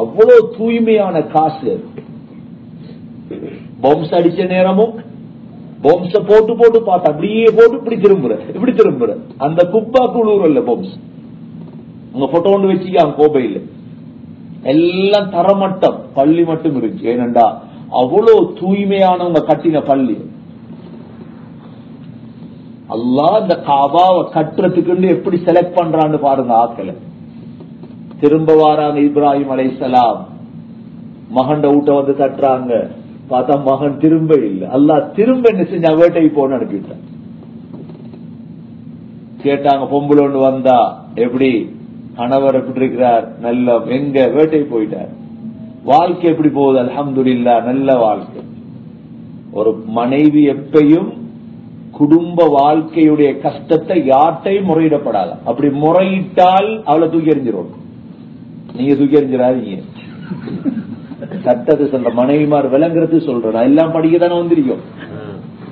அவ்வளவு தூய்மையான காசு. பொம்ஸ் அடிச்ச நேரமும் பொம்ஸ போட்டு போட்டு பார்த்தா அப்படியே போட்டு இப்படி திரும்புற அந்த குப்பா குழுல பொம்ஸ் உங்க போட்டோ ஒன்று வச்சுக்காங்க. கோபையில் எல்லாம் தரமட்டம் பள்ளி மட்டும் இருக்கு. ஏனண்டா அவ்வளவு தூய்மையானவங்க கட்டின பள்ளி. அல்லாஹ் இந்த காபாவை கட்டுறதுக்கு எப்படி செலக்ட் பண்றான்னு பாருங்க. ஆக்களை திரும்ப வாராங்க இப்ராஹிம் அலைஹிஸ்ஸலாம், மகன் வீட்டை வந்து கட்டுறாங்க. பார்த்தா மகன் திரும்ப இல்லை. அல்லாஹ் திரும்ப என்ன செஞ்சா, வேட்டைக்கு போன்னு அனுப்பிட்டான். கேட்டாங்க, பொம்பளை ஒண்ணு வந்தா எப்படி, கணவர் எப்படி இருக்கிறார், நல்ல, எங்க, வேட்டைக்கு போயிட்டார். வாழ்க்கை எப்படி போகுது, அல்ஹம்துலில்லாஹ் நல்ல வாழ்க்கை. ஒரு மனைவி எப்பையும் குடும்ப வாழ்க்கையுடைய கஷ்டத்தை யார்ட்டையும் முறையிடப்படாத. அப்படி முறையிட்டால் அவளை தூக்கி எறிஞ்சிரும். நீங்க தூக்கி எறிஞ்சிடாதீங்க. சட்டத்தை சொல்ற மனைவிமார் விளங்குறது சொல்றேன். நான் எல்லாம் படிக்கதானே வந்திருக்கோம்.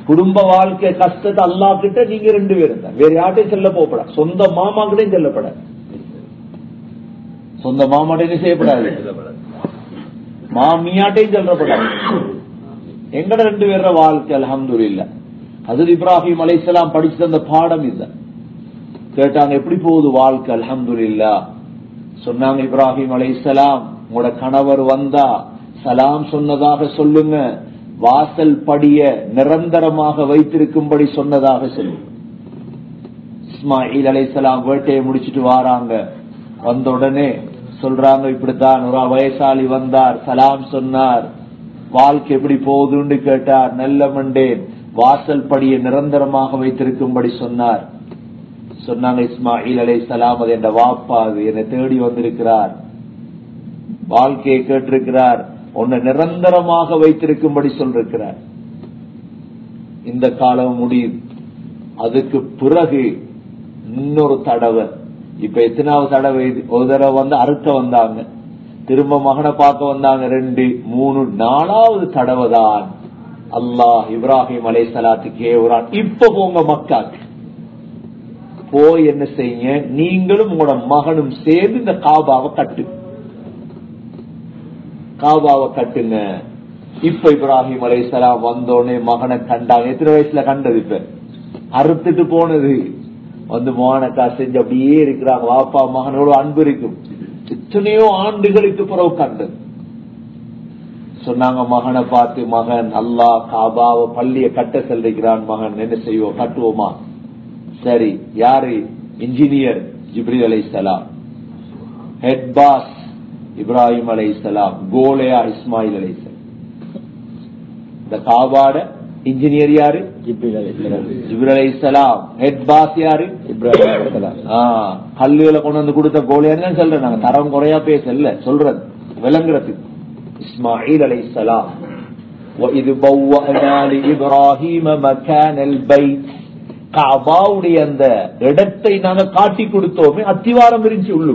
குடும்ப வாழ்க்கை கஷ்டத்தை அல்லாஹ் கிட்ட நீங்க 2 பேரும் தான், வேற யார்ட்டையும் செல்ல போகப்பட. சொந்த மாமா கிட்டையும் செல்லப்பட, சொந்த மாமாட்டையும் செய்யப்படாது, மாமியாட்டையும் செல்லப்படாது. எங்கட 2 பேர வாழ்க்கை அல்ஹம்துலில்லாஹ். ஹஜ்ரத் இப்ராஹிம் அலைஹிஸ்ஸலாம் படிச்சு தந்த பாடம் இல்லை. கேட்டாங்க, எப்படி போகுது வாழ்க்கை, அல்ஹம்துலில்லாஹ். சொன்னாங்க, இப்ராஹிம் அலைஹிஸ்ஸலாம், உங்களோட கணவர் வந்தா சலாம் சொன்னதாக சொல்லுங்க, வாசல் படிய நிரந்தரமாக வைத்திருக்கும்படி சொன்னதாக சொல்லுங்க. இஸ்மாயில் அலைஹிஸ்ஸலாம் வேட்டையை முடிச்சிட்டு வாராங்க. வந்த உடனே சொல்றாங்க, இப்படித்தான் ஒரு வயசாளி வந்தார், சலாம் சொன்னார், வாழ்க்கை எப்படி போகுதுன்னு கேட்டார், நல்ல மண்டேன், வாசல் படியை நிரந்தரமாக வைத்திருக்கும்படி சொன்னார். சொன்னாங்க இஸ்மாயில் அலைஹிஸ்ஸலாம், அது என் வாப்பா, அது என்னை தேடி வந்திருக்கிறார், வாழ்க்கையை கேட்டிருக்கிறார், உன்னை நிரந்தரமாக வைத்திருக்கும்படி சொல்லிருக்கிறார். இந்த காலம் முடியுது. அதுக்கு பிறகு இன்னொரு தடவை, இப்ப எத்தனாவது தடவை, ஒரு தடவை வந்து அறுக்க வந்தாங்க, திரும்ப மகனை பார்க்க வந்தாங்க, 2, 3, 4வது தடவை தான் அல்லாஹ் இப்ராஹிம் அலைஹிஸ்ஸலாத்துக்கு ஏவுறான், இப்ப போங்க மக்காக்கு போய் என்ன செய்யுங்க, நீங்களும் உங்களோட மகனும் சேர்ந்து இந்த காபாவை கட்டுங்க. இப்ப இப்ராஹிம் அலைஹிஸ்ஸலாம் வந்தோடனே மகனை கண்டாங்க. எத்தனை வயசுல கண்டது, இப்ப அறுத்துட்டு போனது வந்து மோனக்கா செஞ்சு அப்படியே இருக்கிறாங்க. வாப்பா மகனோட அன்பு இருக்கும். எத்தனையோ ஆண்டுகளுக்கு பிறகு கண்டது. சொன்னாங்க மகனை பார்த்து, மகன், அல்லாஹ் காபாவை பள்ளியை கட்ட செல்கிறான், மகன் என்ன செய்வோம், கட்டுவோமா? சரி. யாரு? இன்ஜினியர் ஜிப்ரீல் அலைஹிஸ்ஸலாம், ஹெட் பாஸ் இப்ராஹிம் அலைஹிஸ்ஸலாம், கோலையா இஸ்மாயில் அலைஹிஸ்ஸலாம். இந்த காபாட இன்ஜினியர் யாரு? ஜிப்ரீல் அலைஹிஸ்ஸலாம். ஹெட் பாஸ் யாரு? இப்ராஹிம் அலைஹிஸ்ஸலாம். கல்லுகளை கொண்டு வந்து கொடுத்த கோலையான்னு சொல்றேன். நாங்க தரம் குறையா பேசல, சொல்றது விளங்குறது. இஸ்மாயில் அலைஹிஸ்ஸலாம், وَإِذْ بَوَّأْنَا لِإِبْرَاهِيمَ مَكَانَ الْبَيْتِ, காபாவுடைய அந்த இடத்தை நாங்க காட்டி கொடுத்தோமே, அத்திவாரம் இருந்துச்சு உள்ளு.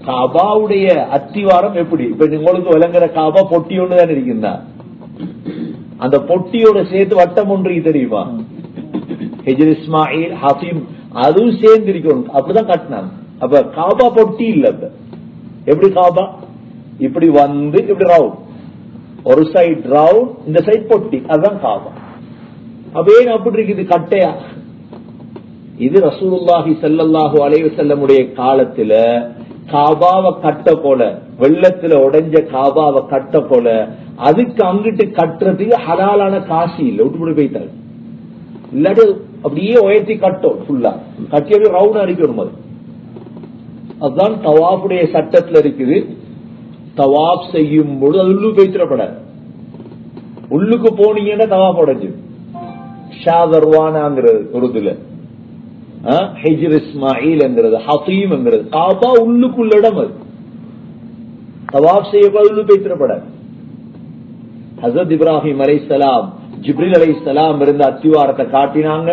காபாவுடைய அத்திவாரம் எப்படி? இப்ப உங்களுக்கு விளங்குற காபா பொட்டி ஒண்ணுதான் இருக்குதா? அந்த பொட்டியோட சேர்த்து வட்டம் ஒன்று தெரியுமா? ஹிஜ்ர் இஸ்மாயில் ஹஃபீம் அதுவும் சேர்ந்து இருக்கணும், அப்படிதான் கட்டினாங்க. அப்ப காபா பொட்டி இல்ல. எப்படி காபா? இப்படி வந்து இப்படி ரவுண்ட், ஒரு சைட் ரவுண்ட், இந்த சைட் பொட்டி, அதுதான் காபா. அப்ப ஏன் அப்படி இருக்குது கட்டையா? இது ரசூலுல்லாஹி ஸல்லல்லாஹு அலைஹி வஸல்லமுடைய காலத்துல காபாவை கட்ட போல, வெள்ளத்துல உடைஞ்ச காபாவை கட்ட போல, அதுக்கு அங்கிட்டு கட்டுறதுக்கு ஹலாலான காசு இல்ல, விட்டு போயிட்டாங்க. இல்லாட்டி அப்படியே உயர்த்தி கட்டும், ஃபுல்லா கட்டி அப்படியே ரவுண்ட் அடிக்கணும். அதுதான் தவாஃபுடைய சட்டத்துல இருக்குது. தவாப் செய்யும் பொழுது அது உள்ளு போய்த்திரப்படாது. உள்ளுக்கு போனீங்கன்னா தவாப் உடைஞ்சு ஷாதர்வானாங்கிறது உருதுல, ஹிஜ்ர் இஸ்மாயில் என்கிறது, ஹஃபீம் என்கிறது. காபா உள்ளுக்குள்ள இடம், அது தவாப் செய்யப்படாது, உள்ளு போய்த்திரப்படாது. ஹஸரத் இப்ராஹிம் அலைஹிஸ்ஸலாம் ஜிப்ரீல் அலைஹிஸ்ஸலாம் இருந்த அத்திவாரத்தை காட்டினாங்க.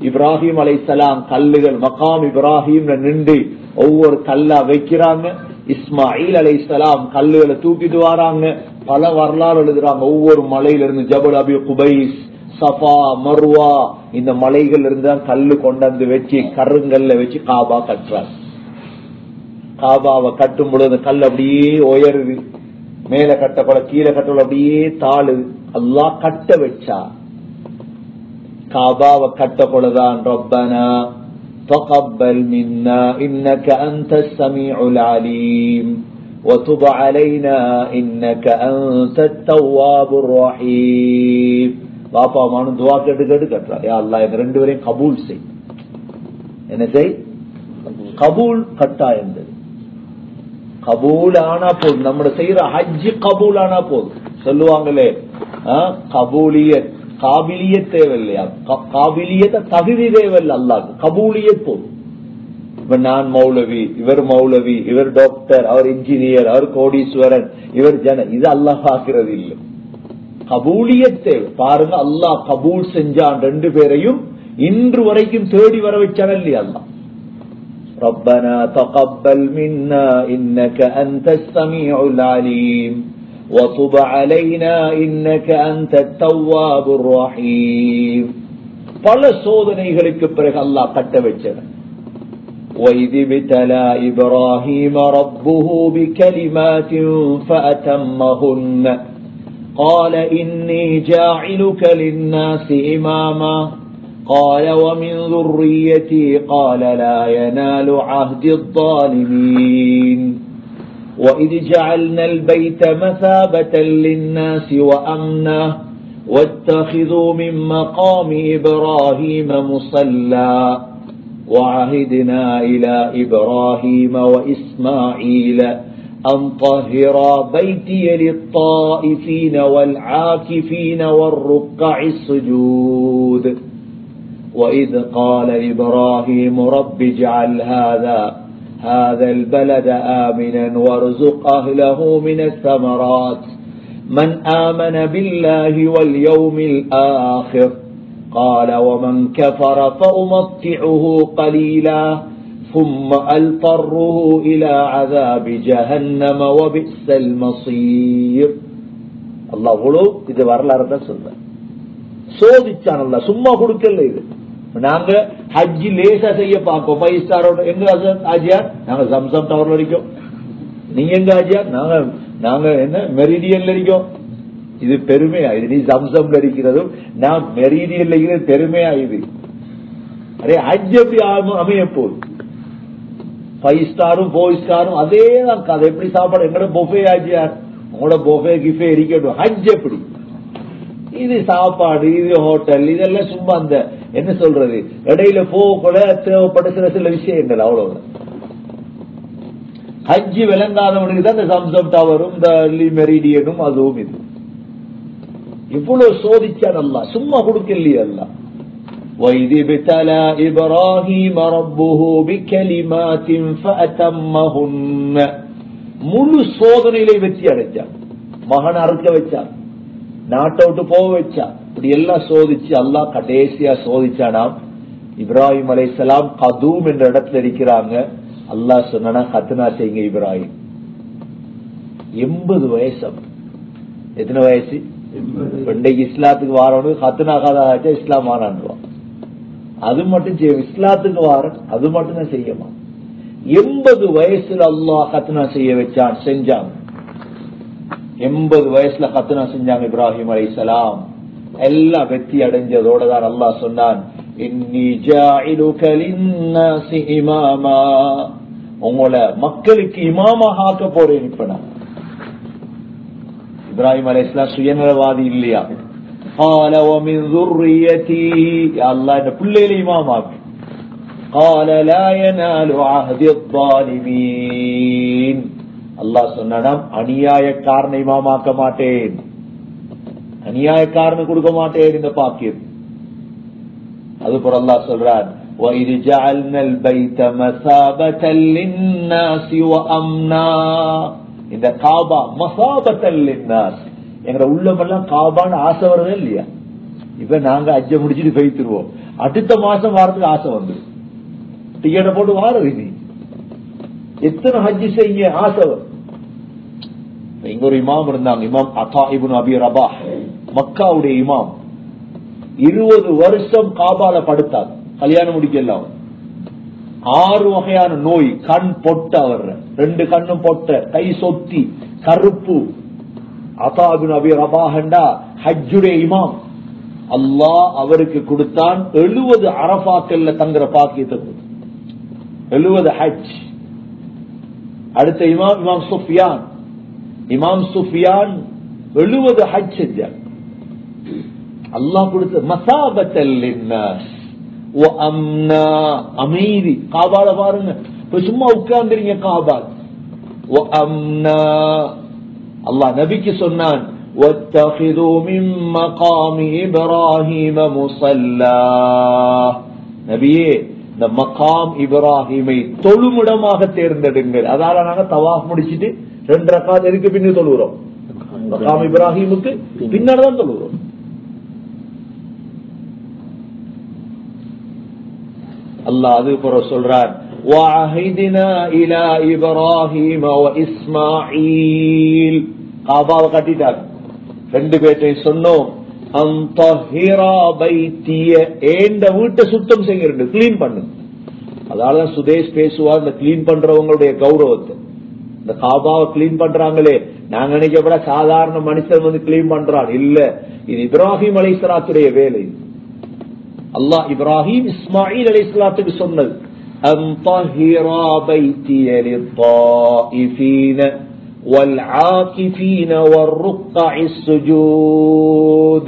இப்ராஹிம் அலைஹிஸ்ஸலாம் கல்லுகள் மகாம் இப்ராஹிம் நின்று ஒவ்வொரு கல்லா வைக்கிறாங்க. இஸ்மாயில் அலைஹிஸ்ஸலாம் கல்லுகளை தூக்கிட்டு வராங்க. பல வரலாறு எழுதுறாங்க. ஒவ்வொரு மலையில இருந்து ஜபல் அபி குபைஸ், சஃபா, மர்வா, இந்த மலைகள் இருந்தான் கல்லு கொண்டாந்து வச்சு கருங்கல்ல வச்சு காபா கட்டுறாங்க. காபாவை கட்டும் பொழுது கல் அப்படியே உயருது, மேல கட்டப்பட கீழே கட்டப்பட அப்படியே தாழுது. அல்லாஹ் கட்ட வச்சா காபாவை கட்ட பொழுதான் ரப்பனா تقبل منا إنك أنت السميع العليم وتب علينا إنك أنت التواب الرحيم. பாப்பா மானு துவா கேட்டு கேட்டு கட்டுறா, யா அல்லாஹ் இந்த ரெண்டு பேரையும் கபூல் செய். என்ன செய்? கபூல் கட்டாயம். கபூல் ஆனா போதும், நம்ம செய்யற ஹஜ்ஜி கபூல் ஆனா போதும். சொல்லுவாங்களே கபூலியத், காபிலியத் தேவையில்லையா? காபிலியத்தை தகுதி தேவையில்லை அல்லாஹ்க்கு, கபூலியத் போதும். இப்ப நான் மௌலவி, இவர் மௌலவி, இவர் டாக்டர், அவர் இன்ஜினியர், அவர் கோடீஸ்வரன், இவர் ஜன, இது அல்லாஹ் பார்க்கிறது இல்லை. கபூலியத் தேவை. பாருங்க, அல்லாஹ் கபூல் செஞ்சான் ரெண்டு பேரையும், இன்று வரைக்கும் தேடி வர வச்சான் இல்லையா அல்லாஹ். ربنا تقبل منا إنك أنت السميع العليم وتب علينا إنك أنت التواب الرحيم. பல சோதனைகளுக்கு பிறகு அல்லாஹ் கட்ட வச்சான். وإذ ابتلى إبراهيم ربه بكلمات فأتمهن قال إني جاعلك للناس إماما قال ومن ذريتي قال لا ينال عهد الظالمين وإذ جعلنا البيت مثابة للناس وأمنا واتخذوا من مقام إبراهيم مصلى وعهدنا إلى إبراهيم وإسماعيل أن طهرا بيتي للطائفين والعاكفين والركع السجود وإذ قال إبراهيم رب اجعل هذا البلد آمنا وارزق أهله من الثمرات من آمن بالله واليوم الآخر قال ومن كفر فأمتعه قليلا ثم ألطره إلى عذاب جهنم وبئس المصير. الله قلو إذا வரலாறு சொல்ற சோதிச்சான் அல்லாஹ், சும்மா கொடுக்கல. இது நாங்க ஹஜ்ஜி லேசா செய்ய பார்ப்போம். 5 ஸ்டாரோட எங்க ஆஜியார்? நாங்க ஜம்சம் டவர்ல இருக்கோம். நீங்க எங்க ஆஜியார்? நாங்க என்ன மெரிடியன்ல இருக்கோம். இது பெருமையா? இது நீ ஜம்சம்ல இருக்கிறதும் நான் மெரிடியன்ல இருக்கிறது பெருமையா? இது அரே ஹஜ் எப்படி அமைய போகுது? 5 ஸ்டாரும் 4 ஸ்டாரும் அதே தான் கதை. எப்படி சாப்பாடு? எங்கட பொஃபே ஆஜியார், உங்களோட பொஃபே கிஃபே இருக்கட்டும். ஹஜ் எப்படி? இது சாப்பாடு, இது ஹோட்டல், இதெல்லாம் சும்மா அந்த என்ன சொல்றது, இடையில போக தேவைப்பட்ட சில விஷயங்கள், அவ்வளவு. ஹஜ்ஜி விளங்காதவனுக்கு தான் இந்த சம்சம் டவரும் இந்த மெரிடியனும் அதுவும். இது இவ்வளவு சோதிச்சான் அல்லாஹ், சும்மா கொடுக்கலையே அல்லாஹ். وَإِذِ ابْتَلَى إِبْرَاهِيمَ رَبُّهُ بِكَلِمَاتٍ فَأَتَمَّهُنَّ. முழு சோதனையிலே வெற்றி அடைச்சான். மகன் அறுக்க வச்சான், நாட்டை விட்டு போக வச்சா, இப்படி எல்லாம் சோதிச்சு அல்லாஹ் கடைசியா சோதிச்சானாம். இப்ராஹிம் அலைஹிஸ்ஸலாம் கதூம் என்ற இடத்துல இருக்கிறாங்க. அல்லாஹ் சொன்னா கத்னா செய்யுங்க இப்ராஹிம். 80 வயசு. எத்தனை வயசு? இன்றைக்கு இஸ்லாத்துக்கு வாரவனுக்கு கத்னா காதாச்சா இஸ்லாம் ஆனான்வான். அது மட்டும் செய்யும். இஸ்லாத்துக்கு வார அது மட்டும் தான் செய்யமா. 80 வயசுல அல்லாஹ் கத்னா செய்ய வச்சான், செஞ்சாங்க. 80 வயசுல கத்னா செஞ்சாங்க இப்ராஹிம் அலைஹிஸ்ஸலாம். எல்லாம் வெற்றி அடைஞ்சதோட தான் அல்லாஹ் சொன்னான், இன்னி ஜாஇலுக லின்னாஸி இமாமா, உங்களை மக்களுக்கு இமாமாக ஆக்க போறேன். இப்ப நான் இப்ராஹிம் அலைஹிஸ்ஸலாம் சுயநலவாதி இல்லையா? قال ومن ذريتي يا الله இந்த பிள்ளைகளை இமாமாக்கு. قال لا ينال عهد الظالمين, அல்லாஹ் சொன்னானாம் அநியாயக்காரனை இமாமாக்க மாட்டேன், அநியாயக்காரனை கொடுக்க மாட்டேன் இந்த பாக்கியம். அதுபோல அல்லாஹ் சொல்றார், وَإِذْ جَعَلْنَا الْبَيْتَ مَثَابَةً لِلنَّاسِ وَأَمْنًا, இந்த காபா மசாபத்தல் லின்னாஸ், எங்க உள்ளமெல்லாம் காபான்னு ஆசை வருதே இல்லையா? இப்ப நாங்க அஜ்ஜ முடிச்சுட்டு போய்த்துருவோம், அடுத்த மாசம் வாரத்துக்கு ஆசை வந்துடும், டிக்கெட்டை போட்டு வாரது. இது எத்தனை ஹஜ்ஜி செய்ய ஆசை வரும். இங்க ஒரு இமாம் இருந்தாங்க, இமாம் அதா இப்னு அபி ரபாஹ், மக்காவுடைய இமாம். 20 வருஷம் காபால படுத்தார், கல்யாணம் முடிக்கலாம். 6 வகையான நோய், கண் பொட்ட வர்ற, 2 கண்ணும் பொட்ட, கை சொத்தி, கருப்பு. அதா இப்னு அபி ரபாஹ்ண்டா ஹஜ்ஜுடைய இமாம். அல்லாஹ் அவருக்கு கொடுத்தான் 70 அரஃபாக்கள்ல தங்குற பாக்கியத்தை, 70 ஹஜ். அடுத்த இமாம் இமாம் சுஃபியான், இமாம் சுஃபியான் 70 ஹஜ் செஞ்சார். அல்லாஹ் கொடுத்த மசாபத்தல் லின்னாஸ் வ அம்னா, அமைதி. காபால பாருங்க, சும்மா உட்கார்ந்துறீங்க காபால். வ அம்னா, அல்லாஹ் நபிக்கு சொன்னான், وَاتَّخِذُوا مِن مَّقَامِ إِبْرَاهِيمَ مُصَلًّى, நபியே இந்த மகாம் இப்ராஹிமை தொழுமிடமாக தேர்ந்தெடுங்கள். அதால நாங்க தவாஃப் முடிச்சிட்டு 2 ரக்காத் எதுக்கு பின்னு தொழுகிறோம்? மகாம் இப்ராஹிமுக்கு பின்னாடி தான் தொழுகிறோம். அல்லாஹ் அது போற சொல்றார், وَعَهِدْنَا إِلَى إِبْرَاهِيمَ وَإِسْمَاعِيلَ, காபாவை கட்டிட்டார். 2 பேர்ட்டையும் சொன்னோம், அன்தஹிரா பைத்திய, ஏண்ட வீட்டை சுத்தம் செய்யுங்க, கிளீன் பண்ணு. அதாலதான் சுதேஷ் பேசுவார் இந்த கிளீன் பண்றவங்களுடைய கௌரவத்தை. இந்த காபாவை கிளீன் பண்றாங்களே, நாங்க நினைக்கப்பட சாதாரண மனுஷன் வந்து கிளீன் பண்றான் இல்ல, இது இப்ராஹிம் அலைஹிஸ்ஸலாத்துடைய வேலை. அல்லாஹ் இப்ராஹிம் இஸ்மாயில் அலைஹிஸ்ஸலாத்துக்கு சொன்னது, அன்தஹிரா பைத்திய லித்தாயிஃபீன والعاكفين والركع السجود.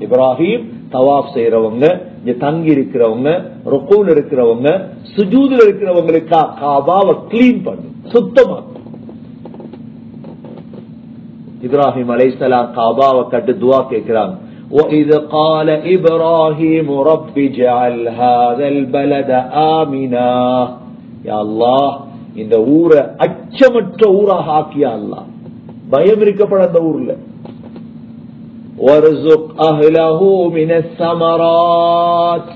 இப்ராஹிம் தவாஃப் செய்யறவங்க, இங்க தங்கி இருக்கிறவங்க, ருக்கூல இருக்கிறவங்க, சுஜூதுல இருக்கிறவங்களுக்கு காபாவை கிளீன் பண்ணு, சுத்தமா. இப்ராஹிம் அலைஹிஸ்ஸலாம் காபாவை கட்டு துஆ கேக்குறாங்க, وَإِذْ قَالَ إِبْرَاهِيمُ رَبِّ اجْعَلْ هَذَا الْبَلَدَ آمِنًا, யா அல்லாஹ் இந்த ஊரை அச்சமற்ற ஊராக ஆக்கியா அல்லாஹ், பயம் இருக்கப்பட அந்த ஊர்ல. வர்சுக் அஹ்லஹு மினஸ் ஸமராத்,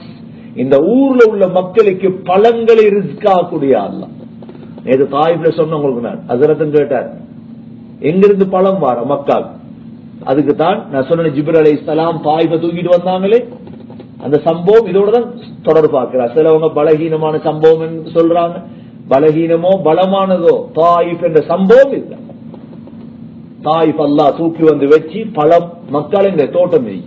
இந்த ஊர்ல உள்ள மக்களுக்கு பழங்களை ரிஸ்கா கூடிய அல்லாஹ். நேத்து தாயிஃப்ல சொன்னவங்களுக்கு நான் ஹஸரத்தும் கேட்டார், எங்கிருந்து பழம் வர மக்கள்? அதுக்கு தான் நான் சொன்ன ஜிப்ரீல் அலைஹிஸ்ஸலாம் தாயிஃபை தூக்கிட்டு வந்தாங்களே, அந்த சம்பவம் இதோட தான் தொடர்பு பார்க்கிறார். சிலவங்க பலகீனமான சம்பவம் சொல்றாங்க, பலகீனமோ பலமானதோ தாயிஃப் என்ற சம்பவம் இல்லை. தாயிஃப் அல்லாஹ் தூக்கி வந்து வச்சு பழம் மக்கள் இந்த தோட்டம் செய்.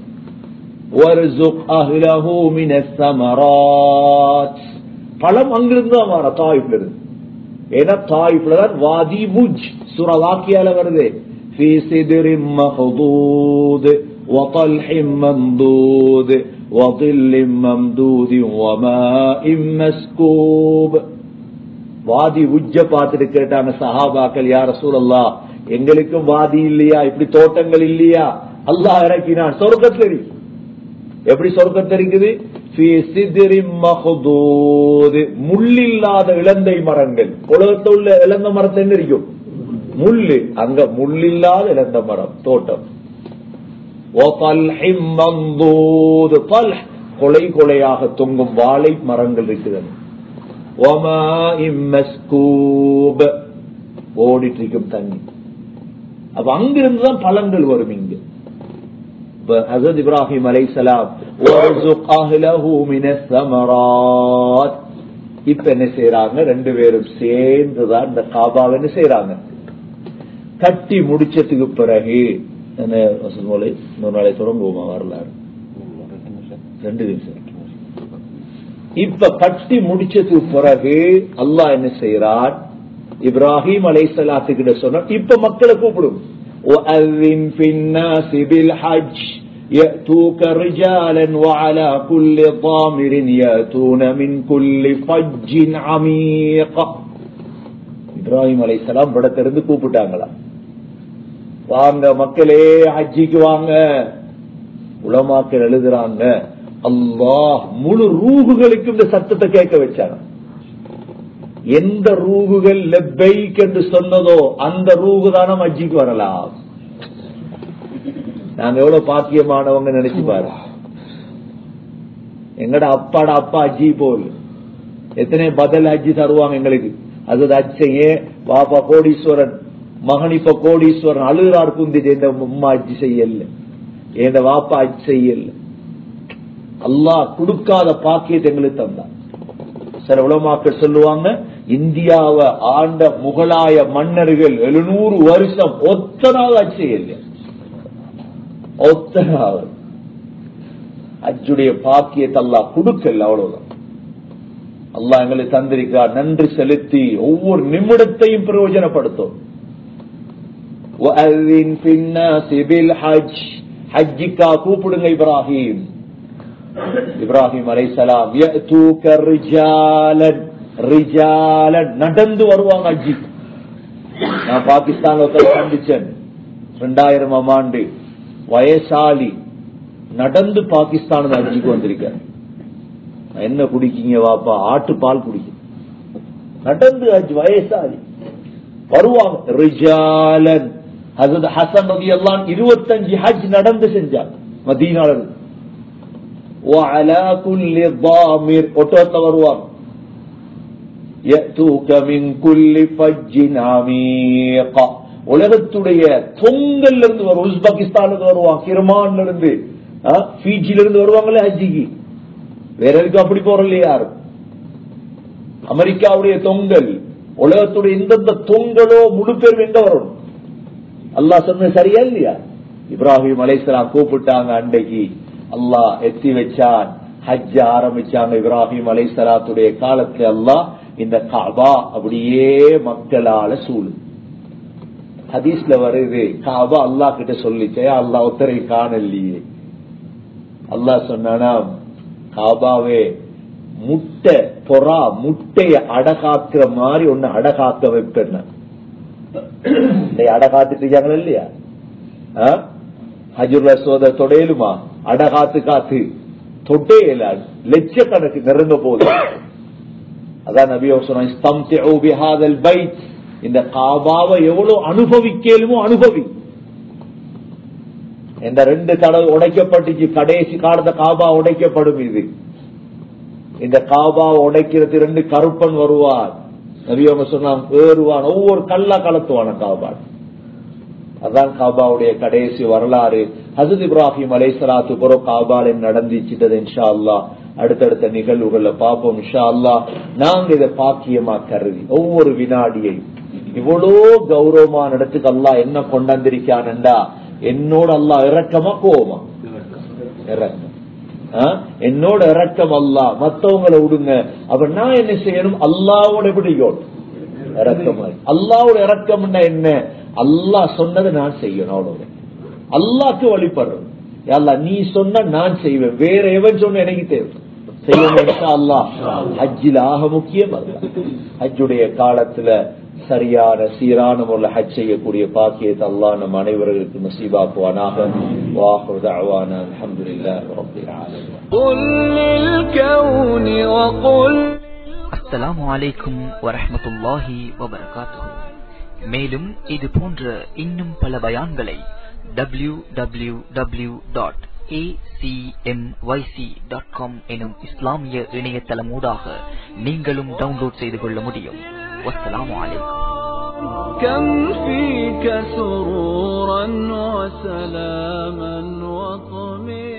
பழம் அங்கிருந்து தான் வர, தாயிஃப்ல இருந்து. ஏன்னா தாயிஃப்ல தான் வாதி முஜ் சூரா வாக்கியால வருது, ஃபீ சித்ரின் மஹ்தூத் வதல்ஹின் மம்தூத் வதில்லின் மம்தூத் வமாஇன் மஸ்கூப். வாதி உஜ்ஜ பார்த்துட்டு கேட்டாங்க சஹாபாக்கள், யா ரசூலல்லாஹ் எங்களுக்கும் வாதி இல்லையா, இப்படி தோட்டங்கள் இல்லையா? அல்லாஹ் இறக்கினான், சொர்க்கத்துல இருக்கு. எப்படி சொர்க்கத்துல இருக்குது? ஃபீ சித்ரின் மஹ்தூத், முள்ளில்லாத இலந்தை மரங்கள். உலகத்தில் உள்ள இலந்த மரத்தை என்ன இருக்கும்? முள்ளு. அங்க முள்ளில்லாத இலந்த மரம் தோட்டம். வதல்ஹின் மம்தூத், தல்ஹ் கொலை கொலையாக தொங்கும் வாழை மரங்கள் இருக்குது. வமாஇம் மஸ்கூப், ஓடிட்டு இருக்கும் தண்ணி. அப்ப அங்கிருந்து தான் பழங்கள் வரும். இங்கு ஹஸரத் இப்ராஹிம் அலைஹிஸ்ஸலாம் வர்ஸுக் அஹ்லஹு மினஸ் ஸமராத், இப்ப என்ன செய்யறாங்க, ரெண்டு பேரும் சேர்ந்துதான் இந்த காபாவை என்ன செய்யறாங்க, கட்டி முடிச்சதுக்கு பிறகு என்ன இன்னொரு நாளை தொடங்குவோமா வரலாறு, 2 நிமிஷம். இப்ப கட்டி முடிச்சதுக்கு பிறகு அல்லாஹ் என்ன செய்யறான், இப்ராஹிம் அலைஹிஸ்ஸலாத்து கிட்ட சொன்ன, இப்ப மக்களை கூப்பிடும். وَأَذِّنْ فِي النَّاسِ بِالْحَجِّ يَأْتُوكَ رِجَالًا وَعَلَى كُلِّ ضَامِرٍ يَأْتُونَ مِنْ كُلِّ فَجٍّ عَمِيقٍ. இப்ராஹிம் அலைஹிஸ்ஸலாம் படத்திலிருந்து கூப்பிட்டாங்களா, வாங்க மக்களே ஹஜ்ஜிக்கு வாங்க. உலமாக்கள் எழுதுறாங்க, அல்லாஹ் முழு ரூஹுகளுக்கும் இந்த சத்தத்தை கேட்க வச்சாங்க. எந்த ரூகுகள் லெப்பைக் என்று சொன்னதோ அந்த ரூகு தானே ஹஜ்ஜிக்கு வரலாம். நாங்க எவ்வளவு பாக்கியமானவங்க நினைச்சு பாரு. எங்கட அப்பாட அப்பா ஹஜ்ஜி போல் எத்தனை பதில் ஹஜ்ஜி தருவாங்க எங்களுக்கு. அது ஹஜ் செய்ய பாப்பா கோடீஸ்வரன், மகன் இப்ப கோடீஸ்வரன் அழுகிறார் குந்திட்டு, எந்த அம்மா ஹஜ்ஜி செய்யல, எந்த வாப்பா ஹஜ் செய்யல. அல்லாஹ் கொடுக்காத பாக்கியத்தை எங்களுக்கு தந்தான். சில உலமாக்கள் சொல்லுவாங்க, இந்தியாவை ஆண்ட முகலாய மன்னர்கள் 700 வருஷம் ஒத்தனாவது ஹஜ் செய்யல. ஒத்தனாவது ஹஜ்ஜுடைய பாக்கியத்தை அல்லாஹ் கொடுக்கல, அவ்வளவுதான். அல்லாஹ் எங்களுக்கு தந்திருக்கிறார். நன்றி செலுத்தி ஒவ்வொரு நிமிடத்தையும் பிரயோஜனப்படுத்தும். ஹஜ்ஜிக்கா கூப்பிடுங்க இப்ராஹிம். இப்ராஹிம் அலைஹிஸ்ஸலாம் யஅதூக ரிஜாலன், ரிஜாலன் நடந்து வருவாங்க ஹஜ்ஜி. நான் பாகிஸ்தான்ல சந்திச்சேன் 2000ஆம் ஆண்டு. வயசாலி நடந்து பாகிஸ்தான் ஹஜ்ஜிக்கு வந்திருக்க. என்ன குடிக்கீங்க வாப்பா, ஆட்டு பால் குடிக்க. நடந்து ஹஜ் வயசாலி வருவாங்க. ரிஜாலன் ஹஸரத் ஹசன் ரலியல்லாஹு அன்ஹு 25 ஹஜ் நடந்து செஞ்சாங்க மதீனால. وعلى كل ضامر ஒட்டோத்த வருவாங்க. يأتوك من كل فج عميق, உலகத்துடைய தொங்கல்ல இருந்து வரும். உஸ்பெகிஸ்தானுக்கு வருவாங்க, கிர்மான்ல இருந்து, ஃபீஜில இருந்து வருவாங்களே ஹஜ்ஜிக்கு. வேற எதுக்கு அப்படி போறல யாரும். அமெரிக்காவுடைய தொங்கல், உலகத்துடைய எந்தெந்த தொங்கலோ முழு பேர் எங்க வரணும். அல்லாஹ் சொன்ன சரியா இல்லையா? இப்ராஹிம் அலைஹிஸ்ஸலாம் கூப்பிட்டாங்க. அன்றைக்கு அல்லாஹ் எத்தி வச்சான், ஹஜ்ஜ ஆரம்பிச்சாங்க. இப்ராஹிம் அலைஹிஸ்ஸலாத்துடைய காலத்துல அல்லாஹ் இந்த காபா அப்படியே மக்களால சூழ். ஹதீஸ்ல வருது, காபா அல்லாஹ் கிட்ட சொல்லிச்சே, அல்லாஹ் ஒத்தரை காணலையே. அல்லாஹ் சொன்னானா, காபாவே முட்டை பொறா முட்டைய அடகாக்குற மாதிரி ஒண்ணு அடகாக்க வைப்பேன். அடகாத்துட்டு இருக்காங்களா இல்லையா? ஹஜ்ருல் அஸ்வத தொடையலுமா? அடகாத்து காத்து தொட்டையில லட்சக்கணக்கு நெருங்க போகுது. அதான் நபி சொன்னாங்க, இஸ்தம்திஉ பிஹாதல் பைத், இந்த காபாவை எவ்வளவு அனுபவிக்கலுமோ அனுபவி. இந்த 2 தடவை உடைக்கப்பட்டுச்சு. கடைசி காலத்த காபா உடைக்கப்படும். இது இந்த காபா உடைக்கிறது 2 கருப்பன் வருவார். நபி அவங்க சொன்னாங்க, ஏறுவான், ஒவ்வொரு கல்லா கலத்துவான காபா. அதான் காபாவுடைய கடைசி வரலாறு. ஹஸரத் இப்ராஹிம் அலைஹிஸ்ஸலாத்து பிறகு காபால நடந்துச்சிட்டது. இன்ஷா அல்லாஹ் அடுத்தடுத்த நிகழ்வுகள்ல பார்ப்போம். இன்ஷா அல்லாஹ் நாங்க இதை பாக்கியமா கருதி ஒவ்வொரு வினாடியை இவ்வளோ கௌரவமான இடத்துக்கு அல்லாஹ் என்ன கொண்டாந்திருக்கான்டா, என்னோட அல்லாஹ் இறக்கமா கோவமா? இறக்கம். என்னோட இறக்கம் அல்லாஹ், மத்தவங்களை விடுங்க. அப்ப நான் என்ன செய்யணும்? அல்லாவோட எப்படி இறக்கம். அல்லாவோட இறக்கம்னா என்ன? அல்லாஹ் சொன்னதை நான் செய்யணும், அவ்வளவு. அல்லாஹ்க்கு வழிபடுறது. அல்லாஹ் நீ சொன்ன நான் செய்வேன், வேற எவன் சொன்ன எனக்கு தேவை செய்யணும். இன்ஷா அல்லாஹ் ஹஜ்ஜில் ஆக முக்கியம் அல்லாஹ். ஹஜ்ஜுடைய காலத்துல சரியான சீரான முறையில் ஹஜ் செய்யக்கூடிய பாக்கியத்தை அல்லாஹ் நம் அனைவர்களுக்கு நசீபாக்குவானாக. வாஹிரு தஅவானா அல்ஹம்துலில்லாஹி ரப்பில் ஆலமீன். அஸ்ஸலாமு அலைக்கும் வரஹ்மத்துல்லாஹி வபரகாத்துஹு. மேலும் இது போன்ற இன்னும் பல பயான்களை www.acmyc.com acmyc.com எனும் இஸ்லாமிய இணையதளமூடாக நீங்களும் டவுன்லோட் செய்து கொள்ள முடியும். வஸ்ஸலாமு அலைக்கும். كم فيك سرورا وسلاما وطمئنانا